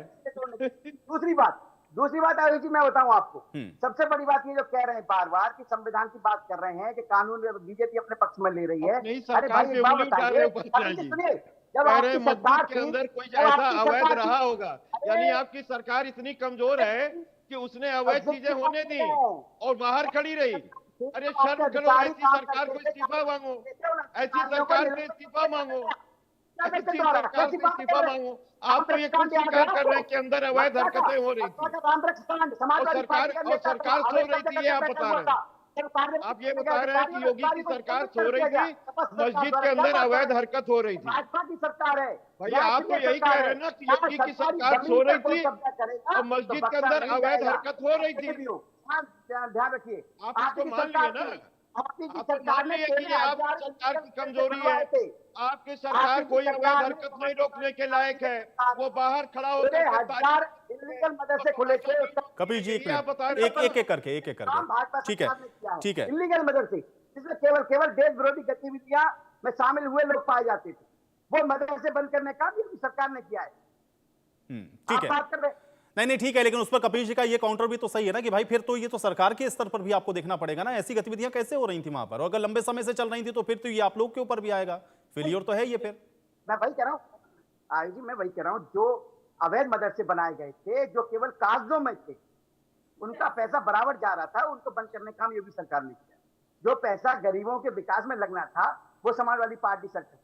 दूसरी बात आयुष जी, मैं बताऊं आपको, सबसे बड़ी बात ये जो कह रहे हैं बार बार कि संविधान की बात कर रहे हैं कि कानून बीजेपी अपने पक्ष में ले रही है। अरे भाई एक बात बताइए, जब आपकी सरकार के अंदर कोई ऐसा अवैध रहा होगा, यानी आपकी सरकार इतनी कमजोर है कि उसने अवैध चीजें होने दी और बाहर खड़ी रही। अरे शर्म करो, ऐसी सरकार को इस्तीफा मांगो, ऐसी सरकार से इस्तीफा मांगो, ऐसी सरकार से इस्तीफा मांगो। आप तो ये खुद स्वीकार कर रहे हैं कि अंदर अवैध हरकतें हो रही थी और सरकार सो रही थी, ये आप बता रहे हैं। आप ये बता रहे हैं कि योगी की सरकार सो रही थी, मस्जिद के अंदर अवैध हरकत हो रही थी। भाजपा की सरकार है भैया, आप तो यही कह रहे हैं ना कि योगी की सरकार सो रही थी और मस्जिद के अंदर अवैध हरकत हो रही थी। ध्यान रखिए, आप इसको मान लिए ना, आप मान लिए कि ये आपकी सरकार की कमजोरी है, आपकी सरकार कोई अवैध हरकत नहीं रोकने के लायक है, वो बाहर खड़ा होकर इलीगल मदरसे खुले थे। कपिल जी एक करके ठीक है इलीगल मदरसे जिसमें केवल देश विरोधी गतिविधियां में शामिल हुए लोग पाए जाते थे, वो मदरसे बंद करने का भी सरकार ने किया है। ठीक है, नहीं ठीक है, लेकिन उस पर कपिल जी का ये काउंटर भी तो सही है ना कि भाई फिर तो ये तो सरकार के स्तर पर भी आपको देखना पड़ेगा ना, ऐसी गतिविधियां कैसे हो रही थी वहां पर, और अगर लंबे समय से चल रही थी तो फिर तो ये आप लोग के ऊपर भी आएगा, फेलियर तो है ये। फिर मैं वही कह रहा हूँ आयुष जी, मैं वही कह रहा हूँ, जो अवैध मदरसे बनाए गए थे, जो केवल कागजों में थे, उनका पैसा बराबर जा रहा था, उनको बंद करने का काम योगी सरकार ने किया। जो पैसा गरीबों के विकास में लगना था वो समाजवादी पार्टी सरकार,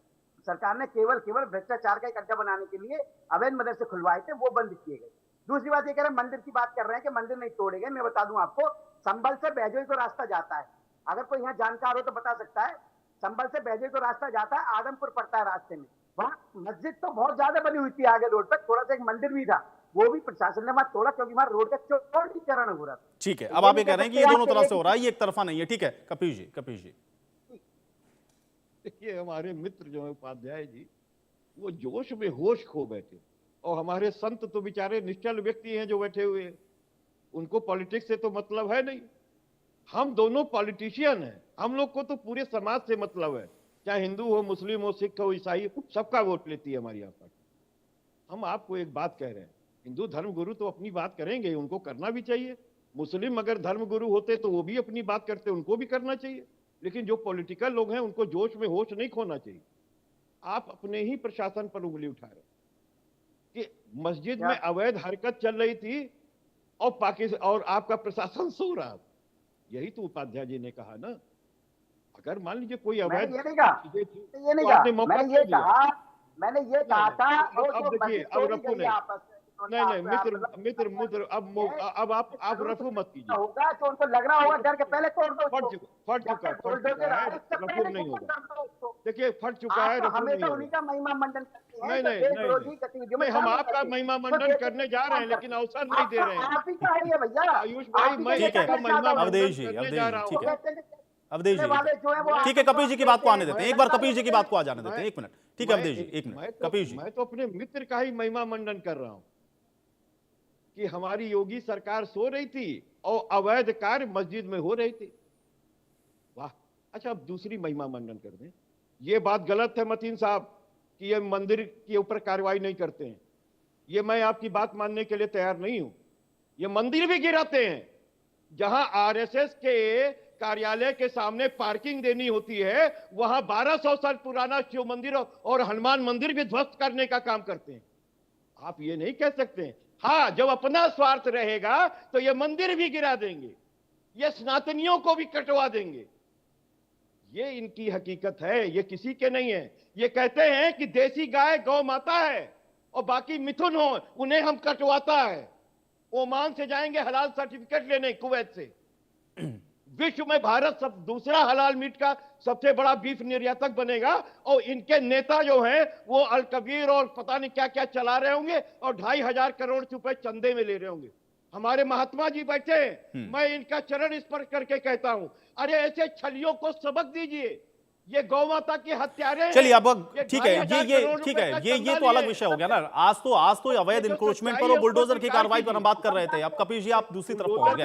सरकार ने केवल भ्रष्टाचार का एक अड्डा बनाने के लिए अवैध मदरसे खुलवाए थे, वो बंद किए गए। दूसरी बात ये कह रहे हैं मंदिर की बात कर रहे हैं कि मंदिर नहीं तोड़े गए। मैं बता दूं आपको, संभल से बैजोई को रास्ता जाता है, अगर कोई यहाँ जानकार हो तो बता सकता है। संभल से बैजोई को रास्ता जाता है, आदमपुर पड़ता है रास्ते में। वहां मस्जिद तो बहुत ज्यादा बनी हुई थी, आगे रोड पर थोड़ा सा एक मंदिर भी था, वो भी प्रशासन ने वहां तोड़ा क्योंकि वहां रोड का चौड़ीकरण हो रहा था। ठीक है, अब आप ये कह रहे हैं कि ये दोनों तरफ से हो रहा है, ये एक तरफा नहीं है। ठीक है कपीश जी। देखिए, हमारे मित्र जो है उपाध्याय जी, वो जोश में होश खो बैठे, और हमारे संत तो बेचारे निश्चल व्यक्ति हैं जो बैठे हुए हैं, उनको पॉलिटिक्स से तो मतलब है नहीं। हम दोनों पॉलिटिशियन हैं, हम लोग को तो पूरे समाज से मतलब है, चाहे हिंदू हो, मुस्लिम हो, सिख हो, ईसाई हो, सबका वोट लेती है हमारी यहाँ पर। हम आपको एक बात कह रहे हैं, हिंदू धर्मगुरु तो अपनी बात करेंगे, उनको करना भी चाहिए। मुस्लिम अगर धर्मगुरु होते तो वो भी अपनी बात करते, उनको भी करना चाहिए। लेकिन जो पॉलिटिकल लोग हैं उनको जोश में होश नहीं खोना चाहिए। आप अपने ही प्रशासन पर उंगली उठा रहे कि मस्जिद में अवैध हरकत चल रही थी और पाकिस्तान और आपका प्रशासन सो रहा। यही तो उपाध्याय जी ने कहा ना, अगर मान लीजिए कोई अवैध मैंने ये कहा था। अब देखिए, अब रफू नहीं मित्र अब आप रफू मत कीजिए। होगा तो उनको लग रहा होगा डर के पहले तोड़ दो, फट चुका है, रफू नहीं होगा। देखिए फट चुका है, रफू नहीं होगा। उन्हीं का महिमा मंडन नहीं, हम आपका महिमा मंडन करने जा रहे हैं, लेकिन अवसर नहीं दे रहे हैं। आप ही का है भैया आयुष भाई, मैं ठीक है, महिमा अवधेश जी, करने जा रहा हूँ। अवधेश जी ठीक है, कपीश जी की बात को आने देते हैं, एक बार कपीश जी की बात को आ जाने देते हैं, एक मिनट। ठीक है अवधेश जी, एक मिनट। कपीश जी, मैं तो अपने मित्र का ही महिमा मंडन कर रहा हूँ कि हमारी योगी सरकार सो रही थी और अवैध कार्य मस्जिद में हो रही थी। वाह, अच्छा अब दूसरी महिमा मंडन कर दें। ये बात गलत है मतीन साहब कि ये मंदिर के ऊपर कार्रवाई नहीं करते हैं, ये मैं आपकी बात मानने के लिए तैयार नहीं हूं। ये मंदिर भी गिराते हैं, जहां आरएसएस के कार्यालय के सामने पार्किंग देनी होती है, वहां 1200 साल पुराना शिव मंदिर और हनुमान मंदिर भी ध्वस्त करने का काम करते हैं। आप ये नहीं कह सकते। हाँ, जब अपना स्वार्थ रहेगा तो ये मंदिर भी गिरा देंगे, ये सनातनियों को भी कटवा देंगे। ये इनकी हकीकत है, ये किसी के नहीं है। ये कहते हैं कि देसी गाय गौ माता है और बाकी मिथुन हो उन्हें हम कटवाता है। ओमान से जाएंगे हलाल सर्टिफिकेट लेने, कुवैत से। विश्व में भारत सब दूसरा हलाल मीट का सबसे बड़ा बीफ निर्यातक बनेगा, और इनके नेता जो हैं वो अल कबीर और पता नहीं क्या क्या चला रहे होंगे और 2,500 करोड़ रुपए चंदे में ले रहे होंगे। हमारे महात्मा जी बैठे हैं, मैं इनका चरण स्पर्श करके कहता हूं, अरे ऐसे छलियों को सबक दीजिए। ये गौ माता की हत्यारे। चलिए अब ठीक है, ये ठीक है, ये तो अलग विषय हो गया ना। आज तो अवैध इंक्रोचमेंट पर और बुलडोजर की कार्रवाई पर हम बात कर रहे थे। अब कपीश जी आप दूसरी तरफ पहुंच गए।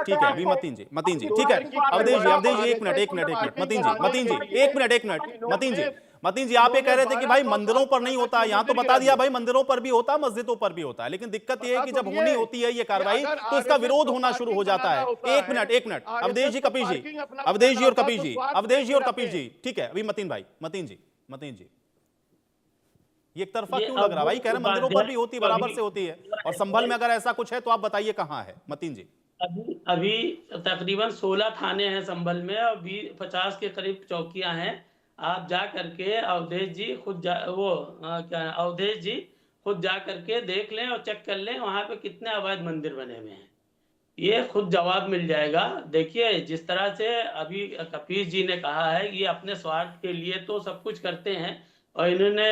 ठीक है, अभी मतीन जी ठीक है, अवधेश जी एक मिनट मतीन जी एक मिनट मतीन जी आप ये कह रहे थे कि भाई मंदिरों पर नहीं होता, यहाँ तो बता दिया भाई मंदिरों पर भी होता है, मस्जिदों पर भी होता है, लेकिन दिक्कत ये है कि जब होनी होती है ये कार्रवाई तो इसका विरोध होना शुरू हो जाता है। एक मिनट अवधेश जी, कपीश जी, अवधेश जी और कपीश जी, ठीक है। अभी मतीन जी ये एक तरफा क्यों लग रहा है भाई? कह रहे मंदिरों पर भी होती है, बराबर से होती है, और संभल में अगर ऐसा कुछ है तो आप बताइए कहाँ है मतीन जी? अभी तकरीबन 16 थाने हैं संभल में और 50 के करीब चौकियां हैं। आप जा करके अवधेश जी खुद जा करके देख लें और चेक कर लें वहां पे कितने अवैध मंदिर बने हुए हैं, ये खुद जवाब मिल जाएगा। देखिए जिस तरह से अभी कपीश जी ने कहा है, ये अपने स्वार्थ के लिए तो सब कुछ करते हैं, और इन्होंने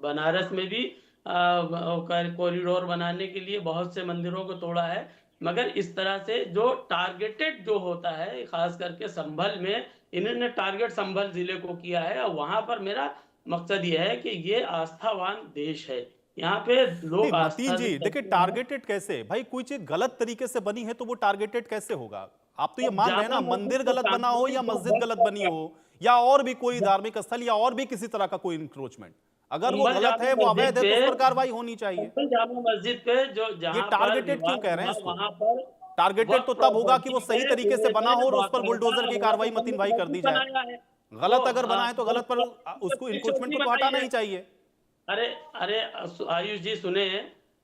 बनारस में भी कॉरिडोर बनाने के लिए बहुत से मंदिरों को तोड़ा है, मगर इस तरह से जो टारगेटेड जो होता है, खास करके संभल में इन्होंने टारगेट संभल जिले को किया है। और वहां पर मेरा मकसद यह है कि ये आस्थावान देश है, यहाँ पे लोग मतीन जी देखिए टारगेटेड कैसे? भाई कोई चीज गलत तरीके से बनी है तो वो टारगेटेड कैसे होगा? आप तो ये मान रहे हैं ना, मंदिर गलत बना हो या मस्जिद गलत बनी हो या और भी कोई धार्मिक स्थल या और भी किसी तरह का कोई इंक्रोचमेंट, अगर वो गलत है, वो अवैध है तो उस पर कार्रवाई होनी चाहिए। जामा मस्जिद पे जो ये टारगेटेड क्यों कह रहे हैं इसको? टारगेटेड तो तब होगा कि वो सही तरीके से बना हो और उस पर बुलडोजर की कार्रवाई मतीन भाई कर दी जाए। गलत अगर बना है तो गलत पर उसको इंक्रोचमेंट को तो हटाना ही चाहिए। अरे आयुष जी सुने,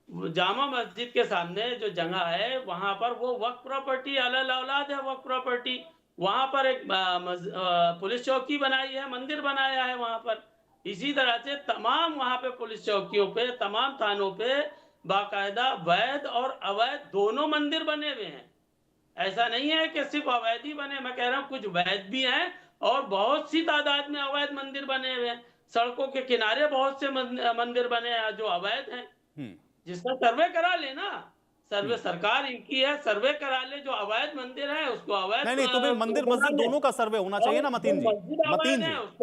जामा मस्जिद के सामने जो जगह है वहां पर वो वक्फ प्रॉपर्टी अलल औलाद है, वक्फ प्रॉपर्टी वहां पर एक पुलिस चौकी बनाई है, मंदिर बनाया है वहां पर। इसी तरह से तमाम वहां पे पुलिस चौकियों पे, तमाम थानों पे बाकायदा वैध और अवैध दोनों मंदिर बने हुए हैं। ऐसा नहीं है कि सिर्फ अवैध ही बने, मैं कह रहा हूँ कुछ वैध भी हैं और बहुत सी तादाद में अवैध मंदिर बने हुए हैं। सड़कों के किनारे बहुत से मंदिर बने हैं जो अवैध हैं, जिसका सर्वे करा लेना। सर्वे सरकार इनकी है, सर्वे करा ले, जो अवैध मंदिर है उसको अवैध। नहीं तो भी मंदिर मस्जिद दोनों का सर्वे होना चाहिए ना मतीन जी।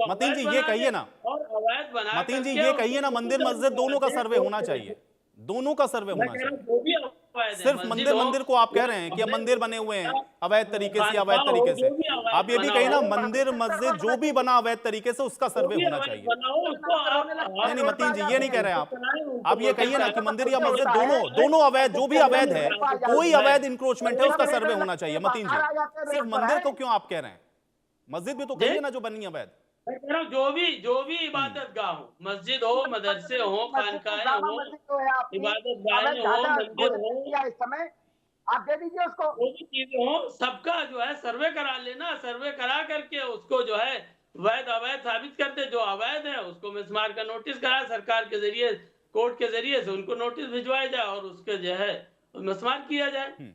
मतीन जी ये कहिए ना, और अवैध बना, मतीन जी ये कहिए ना, मंदिर मस्जिद दोनों का सर्वे होना चाहिए, दोनों का सर्वे होना चाहिए। सिर्फ मंदिर को आप कह रहे हैं कि मंदिर बने हुए हैं अवैध तरीके से, अवैध तरीके से, आप ये भी कहिए ना मंदिर मस्जिद जो भी बना अवैध तरीके से उसका सर्वे होना चाहिए। नहीं मतीन जी ये नहीं कह रहे आप ये कहिए ना कि मंदिर या मस्जिद दोनों अवैध, जो भी अवैध है, कोई अवैध इंक्रोचमेंट है उसका सर्वे होना चाहिए। मतीन जी सिर्फ मंदिर को क्यों आप कह रहे हैं, मस्जिद भी तो कहिए ना जो बनी अवैध। मैं कह रहा हूँ जो भी इबादत गाह हो, मस्जिद हो, मदरसे हो, खानकाहें हो, इबादत गाहें हो, मंदिर हो, इस समय आप दे दीजिए उसको, जो भी चीजें हो सबका जो है सर्वे करा लेना। सर्वे करा करके उसको जो है वैध अवैध साबित करते, जो अवैध है उसको मिसमार का नोटिस करा, सरकार के जरिए, कोर्ट के जरिए से उनको नोटिस भिजवाया जाए और उसके जो है मिसमार किया जाए।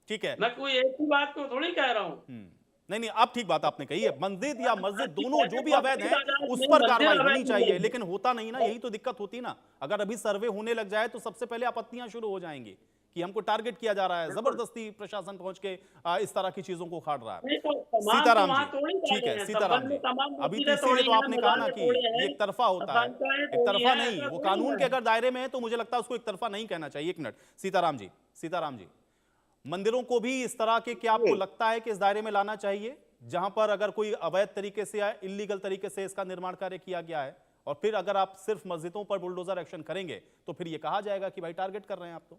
ठीक है, मैं कोई एक ही बात को थोड़ी कह रहा हूँ। नहीं अब ठीक बात आपने कही है, मंदिर या मस्जिद दोनों जो भी अवैध है उस पर कार्रवाई होनी चाहिए, लेकिन होता नहीं ना, यही तो दिक्कत होती ना। अगर अभी सर्वे होने लग जाए तो सबसे पहले आपत्तियां शुरू हो जाएंगी कि हमको टारगेट किया जा रहा है, जबरदस्ती प्रशासन पहुंच के इस तरह की चीजों को उखाड़ रहा है। सीताराम जी, ठीक है सीताराम जी, अभी तो इसीलिए तो आपने कहा ना कि ये एक तरफा होता है, एक तरफा नहीं, वो कानून के अगर दायरे में है तो मुझे लगता है उसको एक तरफा नहीं कहना चाहिए। एक मिनट सीताराम जी, मंदिरों को भी इस तरह के क्या आपको लगता है कि इस दायरे में लाना चाहिए जहां पर अगर कोई अवैध तरीके से या इल्लीगल तरीके से इसका निर्माण कार्य किया गया है, और फिर अगर आप सिर्फ मस्जिदों पर बुलडोजर एक्शन करेंगे तो फिर ये कहा जाएगा कि भाई टारगेट कर रहे हैं आप। तो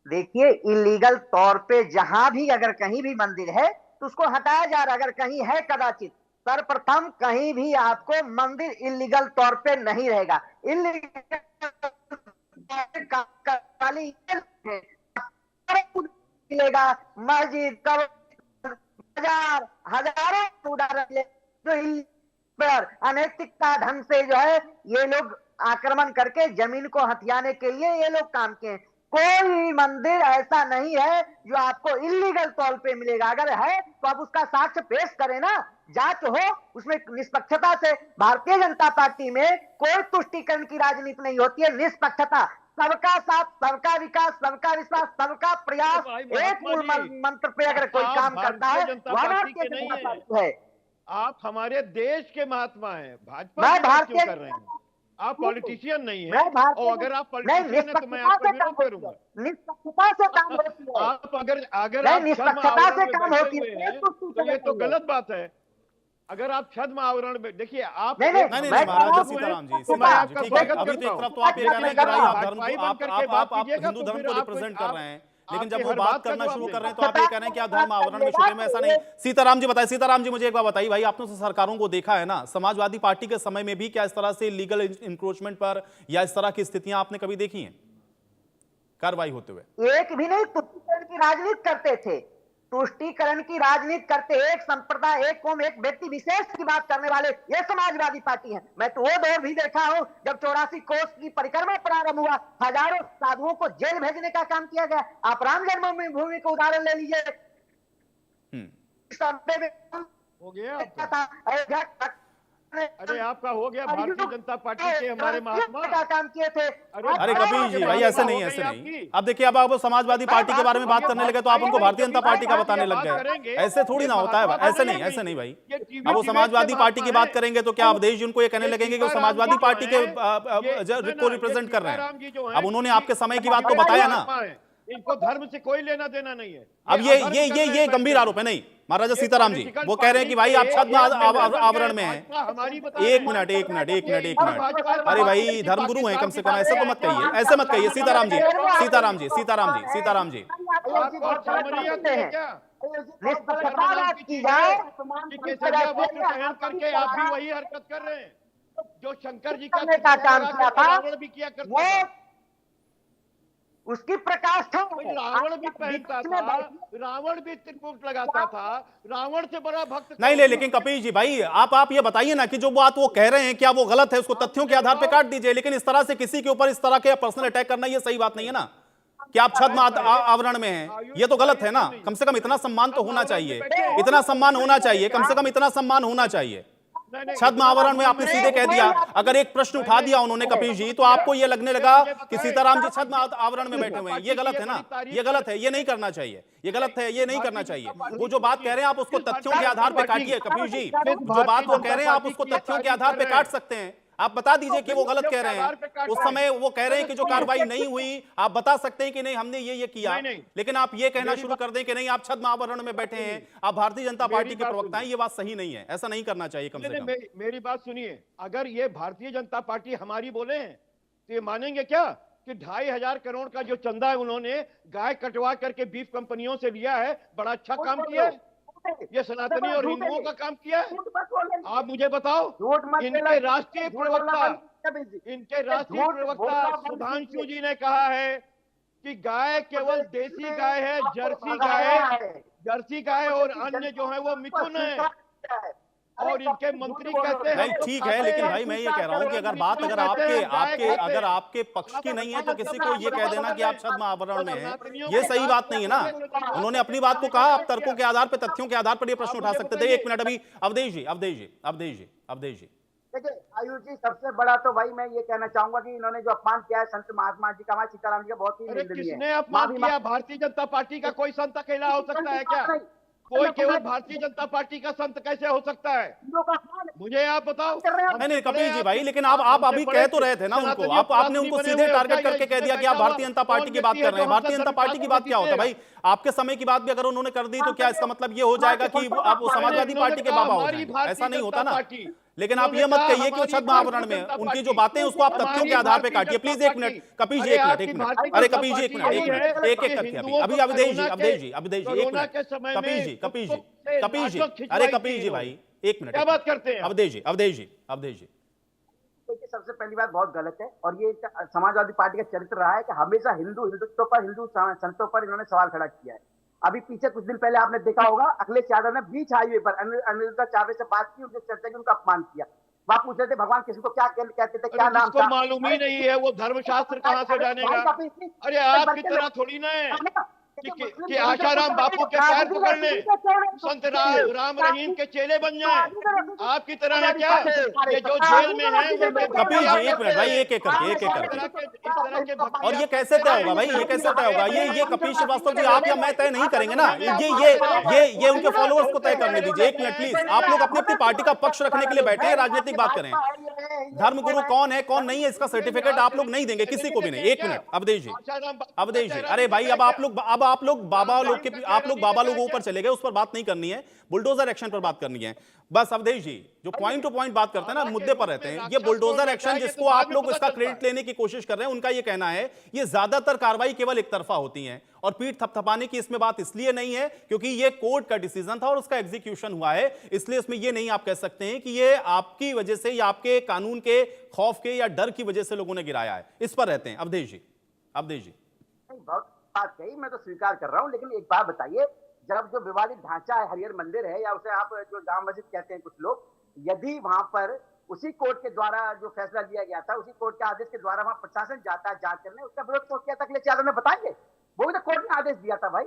देखिए इलीगल तौर पे जहां भी अगर कहीं भी मंदिर है तो उसको हटाया जा रहा है। अगर कहीं है कदाचित, सर्वप्रथम कहीं भी आपको मंदिर इलीगल तौर पे नहीं रहेगा। इलीगल मिलेगा, मस्जिद, बाजार, हजारों उदाहरण जो अनैतिकता ढंग से जो है ये लोग आक्रमण करके जमीन को हथियाने के लिए ये लोग काम किए। कोई मंदिर ऐसा नहीं है जो आपको इलीगल तौर पे मिलेगा। अगर है तो आप उसका साक्ष्य पेश करें ना, जांच हो उसमें निष्पक्षता से। भारतीय जनता पार्टी में कोई तुष्टीकरण की राजनीति नहीं होती है, निष्पक्षता, सबका साथ, सबका विकास, सबका विश्वास, सबका प्रयास, एक मूल मंत्र पे अगर कोई काम करता है वह भारतीय जनता पार्टी है। आप हमारे देश के महात्मा हैं, भाजपा मैं भारतीय कर रहे हैं, आप पॉलिटिशियन नहीं है। और अगर आप पॉलिटिशियन है तो मैं आपको विरोध करूंगा। निष्पक्षता से काम होती है। आप अगर आप निष्पक्षता से काम होती है तो ये तो गलत बात है। अगर आप छद्म आवरण में देखिए आप नहीं महाराज सीताराम जी, ठीक है, अभी तो एक तरफ तो आप ये कह रहे हैं कि भाई आप हिंदू धर्म को रिप्रेजेंट कर रहे हैं, लेकिन जब वो बात करना शुरू कर रहे हैं तो आप ये कह रहे हैं कि आप धर्म आवरण में छुपे में, ऐसा नहीं। सीताराम जी बताइए, सीताराम जी मुझे एक बात बताइए भाई, आपने तो सरकारों को देखा है ना, समाजवादी पार्टी के समय में भी क्या इस तरह से लीगल इंक्रोचमेंट पर या इस तरह की स्थितियां आपने कभी देखी हैं कार्रवाई होते हुए? एक भी नहीं, तुष्टीकरण की राजनीति करते थे, तुष्टीकरण की राजनीति करते, एक संप्रदाय, एक कौम, एक व्यक्ति विशेष की बात करने वाले ये समाजवादी पार्टी है। मैं तो वो दौर भी देखा हूं जब 84 कोस की परिक्रमा प्रारंभ हुआ, हजारों साधुओं को जेल भेजने का काम किया गया। आप राम जन्मभूमि का उदाहरण ले लीजिए, हो गया अरे आपका हो गया। भारतीय जनता पार्टी के हमारे महात्मा का काम किए थे। अरे कबीर जी भाई ऐसे नहीं, ऐसे नहीं। अब देखिए अब आप समाजवादी पार्टी के बारे में बात करने लगे तो आप उनको भारतीय जनता पार्टी का बताने लग गए, ऐसे थोड़ी ना होता है। ऐसे नहीं, ऐसे नहीं भाई। अब वो समाजवादी पार्टी की बात करेंगे तो क्या अवधेश जी उनको ये कहने लगेंगे कि वो समाजवादी पार्टी के को रिप्रेजेंट कर रहे हैं? अब उन्होंने आपके समय की बात तो बताया ना, इनको धर्म से कोई लेना देना नहीं है। अब ये गंभीर आरोप है। नहीं महाराजा सीताराम जी वो कह रहे हैं कि भाई आप छद्म आवरण में हैं। एक मिनट। अरे भाई धर्मगुरु हैं कम से कम, ऐसे तो मत कहिए, ऐसे मत कहिए। सीताराम जी करके आप भी वही हरकत कर रहे हैं जो शंकर जी का काम किया था। उसकी प्रकाश था। रावण भी पहनता था, रावण भी त्रिपुट लगाता था, रावण से बड़ा भक्त नहीं लेकिन कपिल जी भाई आप ये बताइए ना कि जो बात वो कह रहे हैं क्या वो गलत है, उसको तथ्यों के आधार पे काट दीजिए, लेकिन इस तरह से किसी के ऊपर इस तरह के पर्सनल अटैक करना ये सही बात नहीं है ना कि आप छद्म आवरण में हैं, ये तो गलत है ना। कम से कम इतना सम्मान तो होना चाहिए, इतना सम्मान होना चाहिए, कम से कम इतना सम्मान होना चाहिए। छद्म आवरण में आपने सीधे कह दिया, अगर एक प्रश्न उठा दिया उन्होंने कपिल जी तो आपको ये लगने लगा कि सीताराम जी छद्म आवरण में बैठे हुए हैं, ये गलत है ना, ये गलत है, ये नहीं करना चाहिए, ये गलत है, ये नहीं करना चाहिए। वो जो बात कह रहे हैं आप उसको तथ्यों के आधार पर काटिए कपिल जी, जो बात वो कह रहे हैं आप उसको तथ्यों के आधार पर काट सकते हैं। आप बता दीजिए कि वो गलत कह रहे हैं, उस समय वो कह रहे हैं कि जो कार्रवाई नहीं हुई, आप बता सकते हैं कि नहीं हमने ये किया, लेकिन आप ये कहना शुरू कर दें कि नहीं आप छद्म आवरण में बैठे हैं, आप भारतीय जनता पार्टी के प्रवक्ता हैं, ये बात सही नहीं है, ऐसा नहीं करना चाहिए। कम से कम मेरी बात सुनिए, अगर ये भारतीय जनता पार्टी हमारी बोले हैं तो ये मानेंगे क्या कि 2,500 करोड़ का जो चंदा है उन्होंने गाय कटवा करके बीफ कंपनियों से लिया है, बड़ा अच्छा काम किया है, ये सनातनी और हिंदुओं का काम किया है। आप मुझे बताओ, इनके राष्ट्रीय प्रवक्ता सुधांशु जी ने कहा है कि गाय केवल देसी गाय है, जर्सी गाय और अन्य जो है वो मिथुन है, और इनके मंत्री कहते हैं नहीं ठीक है, लेकिन भाई मैं ये कह रहा हूं कि अगर बात अगर आपके पक्ष की नहीं है तो किसी को ये कह देना कि आप छद्म आवरण में हैं, ये सही बात नहीं है ना। उन्होंने अपनी बात को कहा, आप तर्कों के आधार पर तथ्यों के आधार पर ये प्रश्न उठा सकते थे। एक मिनट, अभी अवधेश जी देखिए आयुष जी, सबसे बड़ा तो भाई मैं ये कहना चाहूंगा कि इन्होंने जो अपमान किया है संत महात्मा जी का, सीताराम जी का, बहुत ही निंदनीय है। किसने अपमान किया? भारतीय जनता पार्टी का कोई संत अकेला हो सकता है क्या? कोई केवल भारतीय जनता पार्टी का संत कैसे हो सकता है? मुझे आप बताओ। नहीं कपिल जी भाई, लेकिन आप अभी कह तो रहे थे ना उनको, आपने उनको सीधे टारगेट करके कह दिया कि आप भारतीय जनता पार्टी की बात कर रहे हैं। भारतीय जनता पार्टी की बात क्या होता है भाई? आपके समय की बात भी अगर उन्होंने कर दी तो क्या इसका मतलब ये हो जाएगा कि आप वो समाजवादी पार्टी के बाबा हो जाएंगे? ऐसा नहीं होता ना। लेकिन आप ये मत कहिए कि वो छद्म आवरण में, उनकी जो बातें हैं उसको आप तथ्यों के आधार पे काटिए। प्लीज एक मिनट कपिल जी, एक मिनट, अरे कपिल जी एक मिनट, एक करके अभी अवधेश जी एक मिनट, कपिल जी अरे कपिल जी भाई एक मिनट, क्या बात करते हैं अवधेश जी। देखिए सबसे पहली बात बहुत गलत है, और ये समाजवादी पार्टी का चरित्र रहा है कि हमेशा हिंदुत्व पर, हिंदू संतों पर इन्होंने सवाल खड़ा किया है। अभी पीछे कुछ दिन पहले आपने देखा होगा, अखिलेश यादव ने बीच हाईवे पर अनिरुद्धाचार्य से बात की, उनसे चर्चा की, उनका अपमान किया। वहां पूछ रहे थे भगवान किसी को क्या कहते थे, क्या नाम था, मालूम ही नहीं है, वो धर्मशास्त्र कहाँ से जानेगा? अरे आपकी तरह थोड़ी ना है कि आशाराम बापू के पैर पकड़ ले, संत राम रहीम के चेले बन जाएं। आपकी तरह है क्या? ये जो जेल में है कपिल जी एक मिनट भाई, एक करके और ये कैसे तय होगा भाई? ये कैसे तय होगा? ये कपिल श्रीवास्तव जी आप या मैं तय नहीं करेंगे ना, ये उनके फॉलोअर्स को तय करने दीजिए। एक मिनट प्लीज, आप लोग अपनी अपनी पार्टी का पक्ष रखने के लिए बैठे हैं, राजनीतिक बात करें। धर्मगुरु कौन है कौन नहीं है इसका सर्टिफिकेट आप लोग नहीं देंगे किसी को भी नहीं। एक मिनट अवधेश जी, अरे भाई अब आप लोग बाबा लोगों पर चले गए, उस पर बात नहीं करनी है, बुलडोजर एक्शन पर बात करनी है बस। अवधेश जी जो पॉइंट टू पॉइंट बात करते हैं ना, मुद्दे पर रहते हैं। ये बुलडोजर एक्शन जिसको आप लोग इसका क्रेडिट लेने की कोशिश कर रहे हैं, उनका ये कहना है ये ज्यादातर कार्रवाई केवल एक तरफा होती है और पीठ थपथपाने की इसमें बात इसलिए नहीं है क्योंकि ये कोर्ट का डिसीजन था और उसका एग्जीक्यूशन हुआ है, इसलिए इसमें ये नहीं आप कह सकते हैं कि ये आपकी वजह से या आपके कानून के खौफ के या डर की वजह से लोगों ने गिराया है। इस पर रहते हैं अवधेश जी। बहुत बात कही, मैं तो स्वीकार कर रहा हूं, लेकिन एक बात बताइए, जब जो विवादित ढांचा है हरिहर मंदिर है, या उसे आप जो जाम मस्जिद कहते हैं कुछ लोग, यदि वहां पर उसी कोर्ट के द्वारा जो फैसला लिया गया था, उसी कोर्ट के आदेश के द्वारा वहां प्रशासन जाता है जांच करने, उसका विरोध क्यों किया था अखिलेश यादव ने? बताएंगे? वो भी तो कोर्ट ने आदेश दिया था भाई,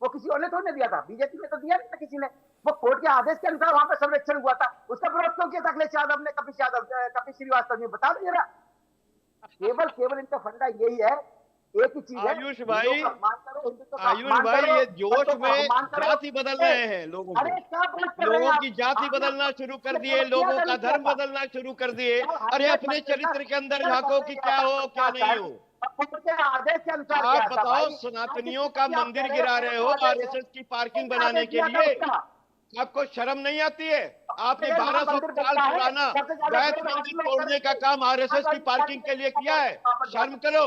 वो किसी और ने थोड़ी दिया था, बीजेपी ने तो दिया नहीं था किसी ने, वो कोर्ट के आदेश के अनुसार वहां पर सर्वेक्षण हुआ था, उसका विरोध क्यों किया था अखिलेश यादव ने, कपिल श्रीवास्तव ने? बता दो जरा। केवल इनका फंडा यही है, एक ही चीज है, आयुष भाई ये जोश में जाति बदल रहे हैं, लोगों की जाति बदलना शुरू कर दिए, लोगों का धर्म बदलना शुरू कर दिए। अरे अपने चरित्र के अंदर झांको कि क्या हो क्या नहीं हो। आदेश के अनुसार आप बताओ, सनातनियों का मंदिर गिरा रहे हो आरएसएस की पार्किंग बनाने के लिए, आपको शर्म नहीं आती है? आपने 1200 साल पुराना वैद्य मंदिर तोड़ने का काम आरएसएस की पार्किंग के लिए किया है, शर्म करो।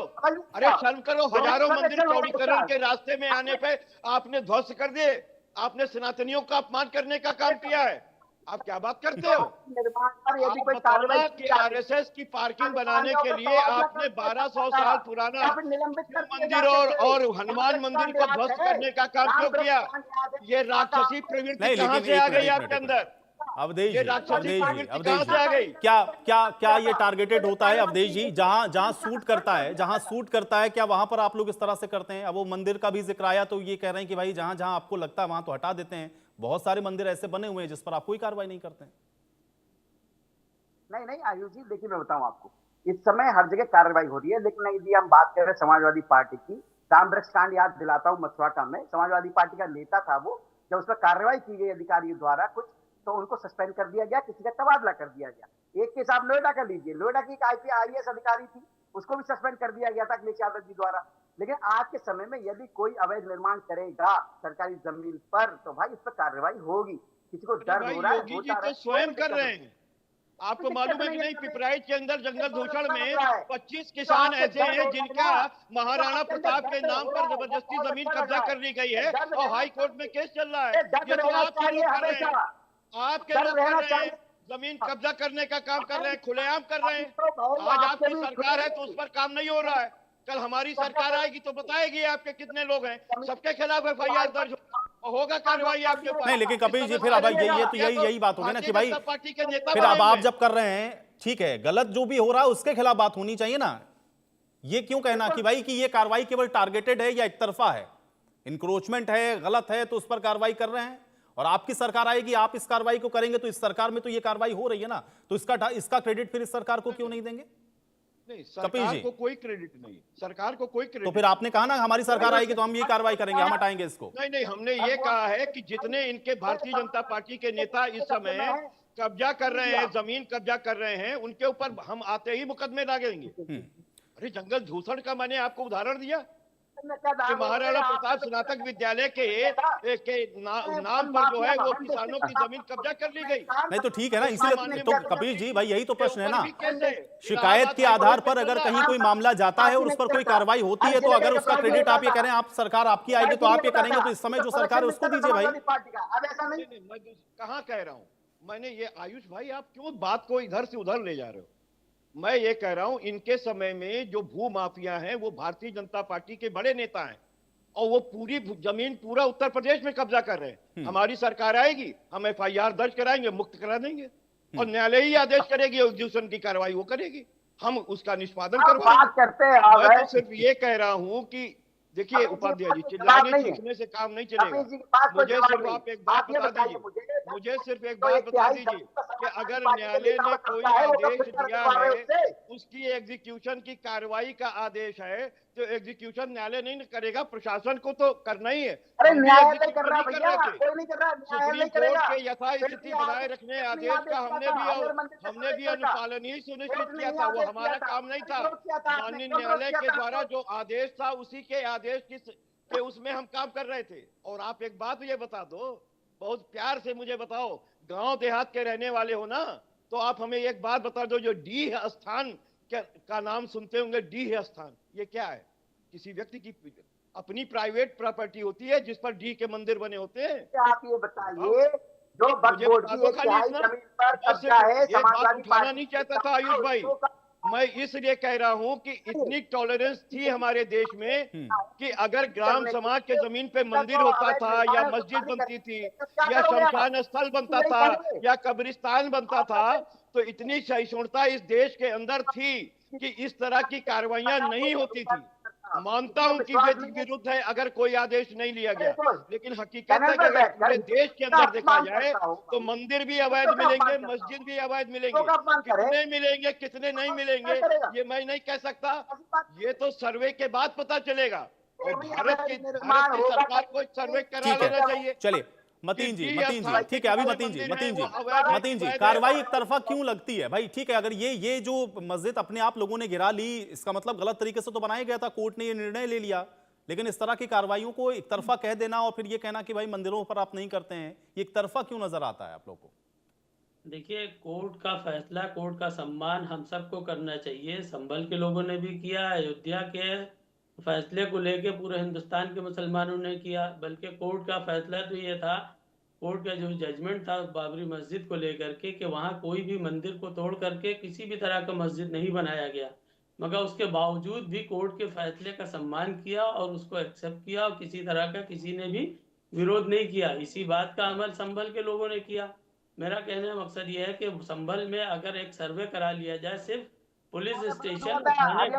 अरे शर्म करो, हजारों मंदिर चौड़ीकरण के रास्ते में आने पे आपने ध्वस्त कर दिए, आपने सनातनियों का अपमान करने का काम किया है। आप क्या बात करते हो? निर्माण पर यदि आप कोई बताओ कार्रवाई ना की कि जाती है, आरएसएस की पार्किंग बनाने के लिए तो आपने 1200 साल पुराना या फिर निलंबित शिव कर दिए मंदिर जाते थे। और हनुमान मंदिर को याद ध्वस्त है, करने का काम क्यों रामकृष्ण किया? याद है, ये काका। राक्षसी प्रवृत्ति नहीं, कहाँ लेकिन से आ एक मिनट गई एक आपके मिनट एक अंदर? मिनट अवधेश ये जी, राक्षसी अवधेश जी, प्रवृत्ति अवधेश कहाँ से आ गई? जी, क्या क्या क्या ये टारगेटेड होता है अवधेश जी? जहां जहां सूट करता है, जहां सूट करता है, क्या वहां पर आप लोग इस तरह से करते हैं? अब वो मंदिर का भी जिक्र आया तो ये कह रहे हैं कि भाई जहां जहां आपको लगता है वहां तो हटा देते हैं। बहुत सारे मंदिर ऐसे बने हुए हैं जिस पर आप कोई कार्रवाई नहीं करते हैं। नहीं नहीं आयुष जी, देखिए मैं बताऊं आपको, इस समय हर जगह कार्रवाई हो रही है, लेकिन यदि हम बात करें समाजवादी पार्टी की, रामवृक्ष कांड याद दिलाता हूं, मथुरा में समाजवादी पार्टी का नेता था वो, जब उस पर कार्रवाई की गई अधिकारियों द्वारा कुछ, तो उनको सस्पेंड कर दिया गया, किसी का तबादला कर दिया गया। एक केस आप नोएडा का लीजिए, नोएडा की एक IPS अधिकारी थी, उसको भी सस्पेंड कर दिया गया था अखिलेश यादव जी द्वारा। लेकिन आज के समय में यदि कोई अवैध निर्माण करेगा सरकारी जमीन पर, तो भाई इस पर कार्रवाई होगी। किसी को डर भाई हो रहा है, योगी जी होता तो रहे, स्वयं कोई कर रहे दिक्कत हैं। आपको मालूम है कि नहीं, पिपराइच के अंदर जंगल भूषण में 25 किसान आपको ऐसे डर हैं हो जिनका रहा है ना, महाराणा तो आपके अंदर प्रताप के डर नाम हो पर रहा है, जबरदस्ती बहुत जमीन अच्छा लग कब्जा रहा है। कर ली गई है डर और रहना हाई कोर्ट में केस चल रहा है। चाहिए, डर ये तो रहना आपके लोग चाहिए कर रहे हैं, हमेशा, आपके डर लोग कर रहना रहे हैं, चाहिए। जमीन कब्जा करने का काम कर रहे हैं, खुलेआम कर रहे हैं। तो आज आपके आपकी भी सरकार है तो उस पर काम नहीं हो रहा है। कल हमारी सरकार आएगी तो बताएगी आपके कितने लोग हैं, सबके खिलाफ FIR दर्ज और होगा कार्रवाई आपके ऊपर। नहीं, लेकिन कपिल जी इस फिर समय अब सारी ये तो मुखिया यही बात होगी ना कि भारतीय भाई जनता पार्टी के नेता फिर बने अब हुए आप हैं। जब कर रहे हैं, ठीक है, गलत जो भी हो रहा है उसके खिलाफ बात होनी चाहिए ना। ये क्यों कहना कि भाई कि ये कार्रवाई केवल टारगेटेड है या एक तरफा है, इंक्रोचमेंट है, गलत है तो उस पर कार्रवाई कर रहे हैं, और आपकी सरकार आएगी आप इस कार्रवाई को करेंगे तो इस सरकार में तो ये कार्रवाई हो रही है ना, तो इसका क्रेडिट फिर इस सरकार को क्यों नहीं देंगे? नहीं, कपिल सरकार जी, को कोई क्रेडिट नहीं, सरकार को कोई तो क्रेडिट फिर आपने कहा ना हमारी सरकार आएगी तो हम ये कार्रवाई करेंगे, हम हटाएंगे इसको। नहीं नहीं, हमने ये कहा है कि जितने इनके भारतीय जनता पार्टी के नेता इस समय कब्जा कर रहे हैं, जमीन कब्जा कर रहे हैं, उनके ऊपर हम आते ही मुकदमे लागेंगे। अरे जंगल दूषण का मैंने आपको उदाहरण दिया कि महाराणा प्रताप स्नातक विद्यालय के नाम पर जो है वो किसानों की जमीन कब्जा कर ली गई। नहीं तो ठीक है ना, इसलिए तो कपिल जी भाई यही तो प्रश्न है ना, कैसे शिकायत के आधार पर अगर कहीं कोई मामला जाता है और उस पर कोई कार्रवाई होती है तो अगर उसका क्रेडिट आप ये कह रहे हैं आप सरकार आपकी आएगी तो आप ये करेंगे, तो इस समय जो सरकार है उसको दीजिए भाई। मैं कहाँ कह रहा हूँ, मैंने ये आयुष भाई आप क्यों बात को इधर से उधर ले जा रहे हो? मैं ये कह रहा हूं इनके समय में जो भू माफिया हैं वो भारतीय जनता पार्टी के बड़े नेता हैं और वो पूरी जमीन पूरा उत्तर प्रदेश में कब्जा कर रहे हैं। हमारी सरकार आएगी, हम FIR दर्ज कराएंगे, मुक्त करा देंगे और न्यायालय ही आदेश करेगी, एग्जीक्यूशन की कार्रवाई वो करेगी, हम उसका निष्पादन करवाएंगे। मैं तो सिर्फ ये कह रहा हूं कि देखिए उपाध्याय जी, चिल्लाने चीखने से काम नहीं चलेगा। मुझे सिर्फ आप एक बात बता दीजिए, मुझे सिर्फ एक बात बता दीजिए कि अगर न्यायालय ने कोई आदेश दिया है, उसकी एग्जीक्यूशन की कार्रवाई का आदेश है, तो एग्जीक्यूशन न्यायालय नहीं करेगा, प्रशासन को तो करना ही है। अरे न्यायालय कर रहा है भैया, कोई नहीं कर रहा, सुप्रीम कोर्ट के यथास्थिति बनाए रखने आदेश का हमने भी अनुपालन ही सुनिश्चित किया था, वो हमारा काम नहीं था। माननीय न्यायालय के द्वारा जो आदेश था उसी के आदेश के उसमें हम काम कर रहे थे। और आप एक बात ये बता दो, बहुत प्यार से मुझे बताओ, गांव देहात के रहने वाले हो ना, तो आप हमें एक बात बता दो, जो डीह स्थान का नाम सुनते होंगे, डीह स्थान ये क्या है? किसी व्यक्ति की अपनी प्राइवेट प्रॉपर्टी होती है जिस पर डी के मंदिर बने होते हैं। आप ये बताइए, जो वक्फ बोर्ड की एक तिहाई जमीन पर कब्जा है, समाजवादी पार्टी नहीं चाहता था आयुष भाई, मैं इसलिए कह रहा हूं कि इतनी टॉलरेंस थी हमारे देश में कि अगर ग्राम समाज के जमीन पे मंदिर होता था या मस्जिद बनती थी या शमशान स्थल बनता था या कब्रिस्तान बनता था, तो इतनी सहिष्णुता इस देश के अंदर थी कि इस तरह की कार्रवाइयां नहीं होती थी। मानता हूं कि विरुद्ध है अगर कोई आदेश नहीं लिया गया, लेकिन हकीकत है कि अगर पूरे देश के अंदर देखा जाए तो मंदिर भी अवैध मिलेंगे, मस्जिद भी अवैध मिलेंगे। कितने मिलेंगे कितने नहीं मिलेंगे ये मैं नहीं कह सकता, ये तो सर्वे के बाद पता चलेगा। और भारत की सरकार को सर्वे करा लेना चाहिए। चलिए मतीन जी ठीक है, अभी मतीन जी कार्रवाई एक तरफा क्यों लगती है भाई? ठीक है, अगर ये जो मस्जिद अपने आप लोगों ने गिरा ली, इसका मतलब गलत तरीके से तो बनाया गया था, कोर्ट ने ये निर्णय ले लिया, लेकिन इस तरह की कार्रवाइयों को एक तरफा कह देना और फिर ये कहना कि भाई मंदिरों पर आप नहीं करते हैं, ये एक तरफा क्यों नजर आता है आप लोग को? देखिए, कोर्ट का फैसला, कोर्ट का सम्मान हम सबको करना चाहिए। संभल के लोगों ने भी किया, अयोध्या के फैसले को लेके पूरे हिंदुस्तान के मुसलमानों ने किया, बल्कि कोर्ट का फैसला तो ये था कोर्ट का जो जजमेंट था बाबरी मस्जिद को लेकर के कि वहाँ कोई भी मंदिर को तोड़ करके किसी भी तरह का मस्जिद नहीं बनाया गया, मगर उसके बावजूद भी कोर्ट के फैसले का सम्मान किया और उसको एक्सेप्ट किया और किसी तरह का किसी ने भी विरोध नहीं किया। इसी बात का अमल संभल के लोगों ने किया। मेरा कहने का मकसद ये है कि संभल में अगर एक सर्वे करा लिया जाए, सिर्फ पुलिस स्टेशन थाने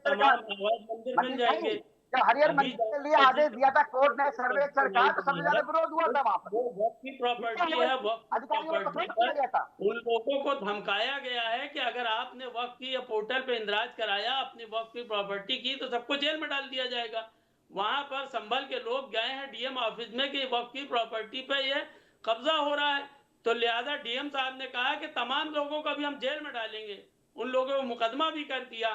तमाम अवैध मंदिर मिल जाएंगे। जब हरिहर मंदिर के लिए आदेश दिया था कोर्ट ने, सर्वे सरकार तो सबसे ज्यादा विरोध हुआ था वहां पर। वो वक्त की प्रॉपर्टी है, वक्त की प्रॉपर्टी पर उन लोगों को धमकाया गया है कि अगर आपने वक्त की या पोर्टल पे इंदराज कराया, अपनी वक्त की प्रॉपर्टी की, तो सबको जेल में डाल दिया जाएगा। वहां पर संभल के लोग गए हैं डीएम ऑफिस में कि वक्त की प्रॉपर्टी पे ये कब्जा हो रहा है, तो लिहाजा डीएम साहब ने कहा कि तमाम लोगों को भी हम जेल में डालेंगे। उन लोगों को मुकदमा भी कर दिया।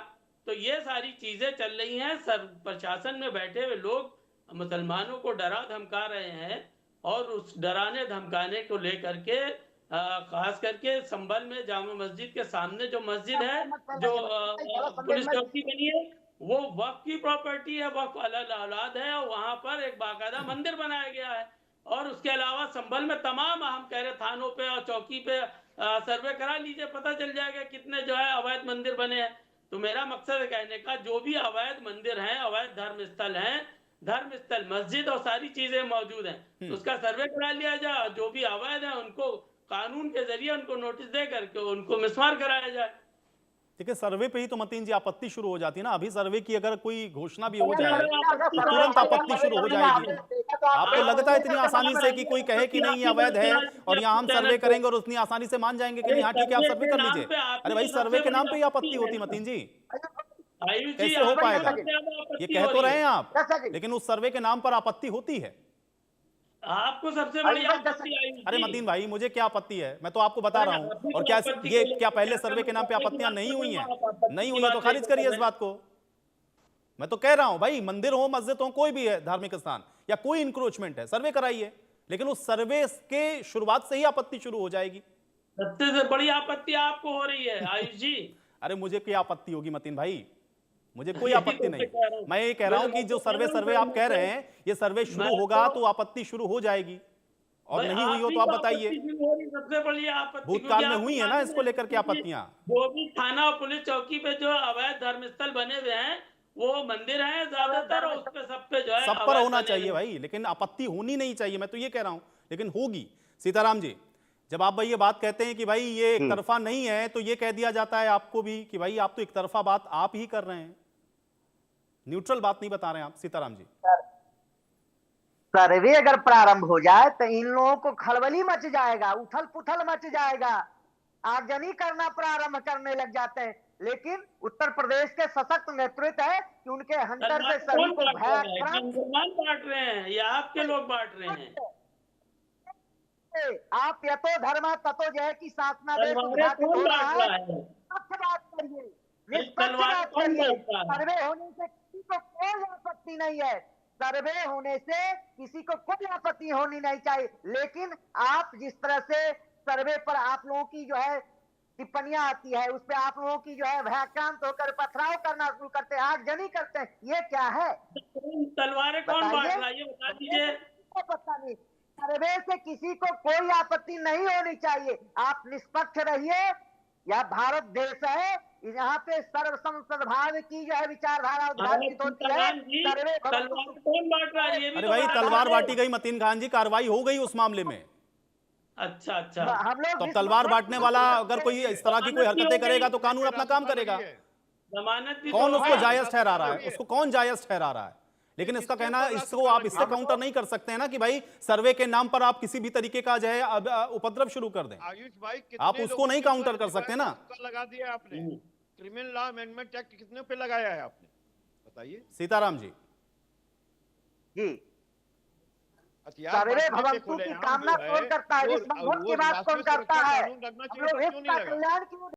तो ये सारी चीजें चल रही हैं। प्रशासन में बैठे हुए लोग मुसलमानों को डरा धमका रहे हैं और उस डराने धमकाने को लेकर के खास करके संभल में जामा मस्जिद के सामने जो मस्जिद है, जो पुलिस चौकी बनी है, वो वक्फ की प्रॉपर्टी है, वक्फ औलाद है, और वहां पर एक बाकायदा मंदिर बनाया गया है। और उसके अलावा संभल में तमाम हम कह रहे थानों पे और चौकी पे सर्वे करा लीजिए, पता चल जाएगा कितने जो है अवैध मंदिर बने हैं। तो मेरा मकसद है कहने का, जो भी अवैध मंदिर हैं, अवैध धर्म स्थल हैं, धर्म स्थल मस्जिद और सारी चीजें मौजूद हैं, तो उसका सर्वे करा लिया जाए। जो भी अवैध है उनको कानून के जरिए उनको नोटिस दे करके उनको मिसमार कराया जाए। देखिए, सर्वे पे ही तो मतीन जी आपत्ति शुरू हो जाती है ना। अभी सर्वे की अगर कोई घोषणा भी हो जाए तो तुरंत आपत्ति शुरू हो जाएगी। आपको लगता है इतनी आसानी से कि कोई कहे कि नहीं ये अवैध है और यहाँ हम सर्वे करेंगे और उतनी आसानी से मान जाएंगे कि नहीं, हाँ ठीक है आप सर्वे कर लीजिए? अरे भाई, सर्वे के नाम पे ही आपत्ति होती मतीन जी, कैसे हो पाएगा? ये कह तो रहे हैं आप, लेकिन उस सर्वे के नाम पर आपत्ति होती है। आपको सबसे बड़ी आपत्ति आई। अरे मतीन भाई, मुझे क्या आपत्ति है? मैं तो आपको बता रहा हूं। और क्या ये क्या पहले सर्वे के नाम पे आपत्तियां नहीं हुई हैं? नहीं हुई है तो खारिज करिए इस बात को। मैं तो कह रहा हूं भाई, मंदिर हो, मस्जिद हो, कोई भी है धार्मिक स्थान या कोई इंक्रोचमेंट है, सर्वे कराइए। लेकिन उस सर्वे के शुरुआत से ही आपत्ति शुरू हो जाएगी। सबसे बड़ी आपत्ति आपको हो रही है आयुष जी। अरे मुझे क्या आपत्ति होगी मतीन भाई, मुझे कोई आपत्ति नहीं। मैं ये कह रहा हूं कि जो सर्वे आप कह रहे हैं, ये सर्वे शुरू होगा तो आपत्ति शुरू हो जाएगी, और नहीं हुई हो तो आप बताइए। सबसे बड़ी आपत्ति भूतकाल में हुई है ना इसको लेकर के आपत्तियां। जो भी थाना और पुलिस चौकी पे जो अवैध धर्मस्थल बने हुए हैं, वो मंदिर हैं ज्यादातर, उस पे सब पे जो है सब पर होना चाहिए भाई, लेकिन आपत्ति होनी नहीं चाहिए। मैं तो ये कह रहा हूं, लेकिन होगी। सीताराम जी, जब आप भाई ये बात कहते हैं कि भाई ये एक तरफा नहीं है, तो ये कह दिया जाता है आपको भी कि भाई आप तो एक तरफा बात आप ही कर रहे हैं, न्यूट्रल बात नहीं बता रहे हैं आप। सीताराम जी, सर्वे अगर प्रारंभ हो जाए तो इन लोगों को खलबली मच जाएगा, उथल पुथल मच जाएगा, आगजनी करना प्रारंभ करने लग जाते हैं। लेकिन उत्तर प्रदेश के सशक्त नेतृत्व है कि उनके हंटर से सभी को बांट रहे हैं या आपके लोग बांट रहे हैं। आप यतो धर्म ततो जय की साधना में उद्घाटित हो रहा है। सत्य बात करिए, निष्पक्ष बात करिए। सर्वे होने से किसी को कोई आपत्ति नहीं है, सर्वे होने से किसी को कोई आपत्ति होनी नहीं चाहिए। लेकिन आप जिस तरह से सर्वे पर आप लोगों की जो है टिप्पणियां आती है, उस पर आप लोगों की जो है भयाक्रांत होकर पथराव करना शुरू करते हैं, आगजनी करते हैं, ये क्या है? तलवारें कौन बांट रहा है ये बता दीजिए। पता नहीं, सर्वे से किसी को कोई आपत्ति नहीं होनी चाहिए। आप निष्पक्ष रहिए। यह भारत देश है, यहाँ पे सर्वसद्भाव की जो है विचारधारा उद्घाटित होती है। सर्वे कौन बांट रहा है? अरे भाई, तलवार बांटी गई मतीन खान जी, कार्रवाई हो गई उस मामले में। अच्छा, हम लोग तो तलवार बांटने वाला अगर कोई इस तरह की कोई हरकतें करेगा तो कानून अपना काम करेगा। जमानत कौन उसको जायज ठहरा रहा है? उसको कौन जायज ठहरा रहा है? लेकिन इसका कहना, इसको आप इससे काउंटर नहीं कर सकते हैं ना कि भाई सर्वे के नाम पर आप किसी भी तरीके का जो है उपद्रव शुरू कर दें। आयुष भाई, आप उसको नहीं काउंटर कर सकते ना। लगा दिया आपने क्रिमिनल लॉ अमेंडमेंट एक्ट, कितने पे लगाया है आपने, बताइए। सीताराम जी, सर्वे भवंतु की कामना कौन करता है? इस की बात कौन करता है? हम लोग कल्याण की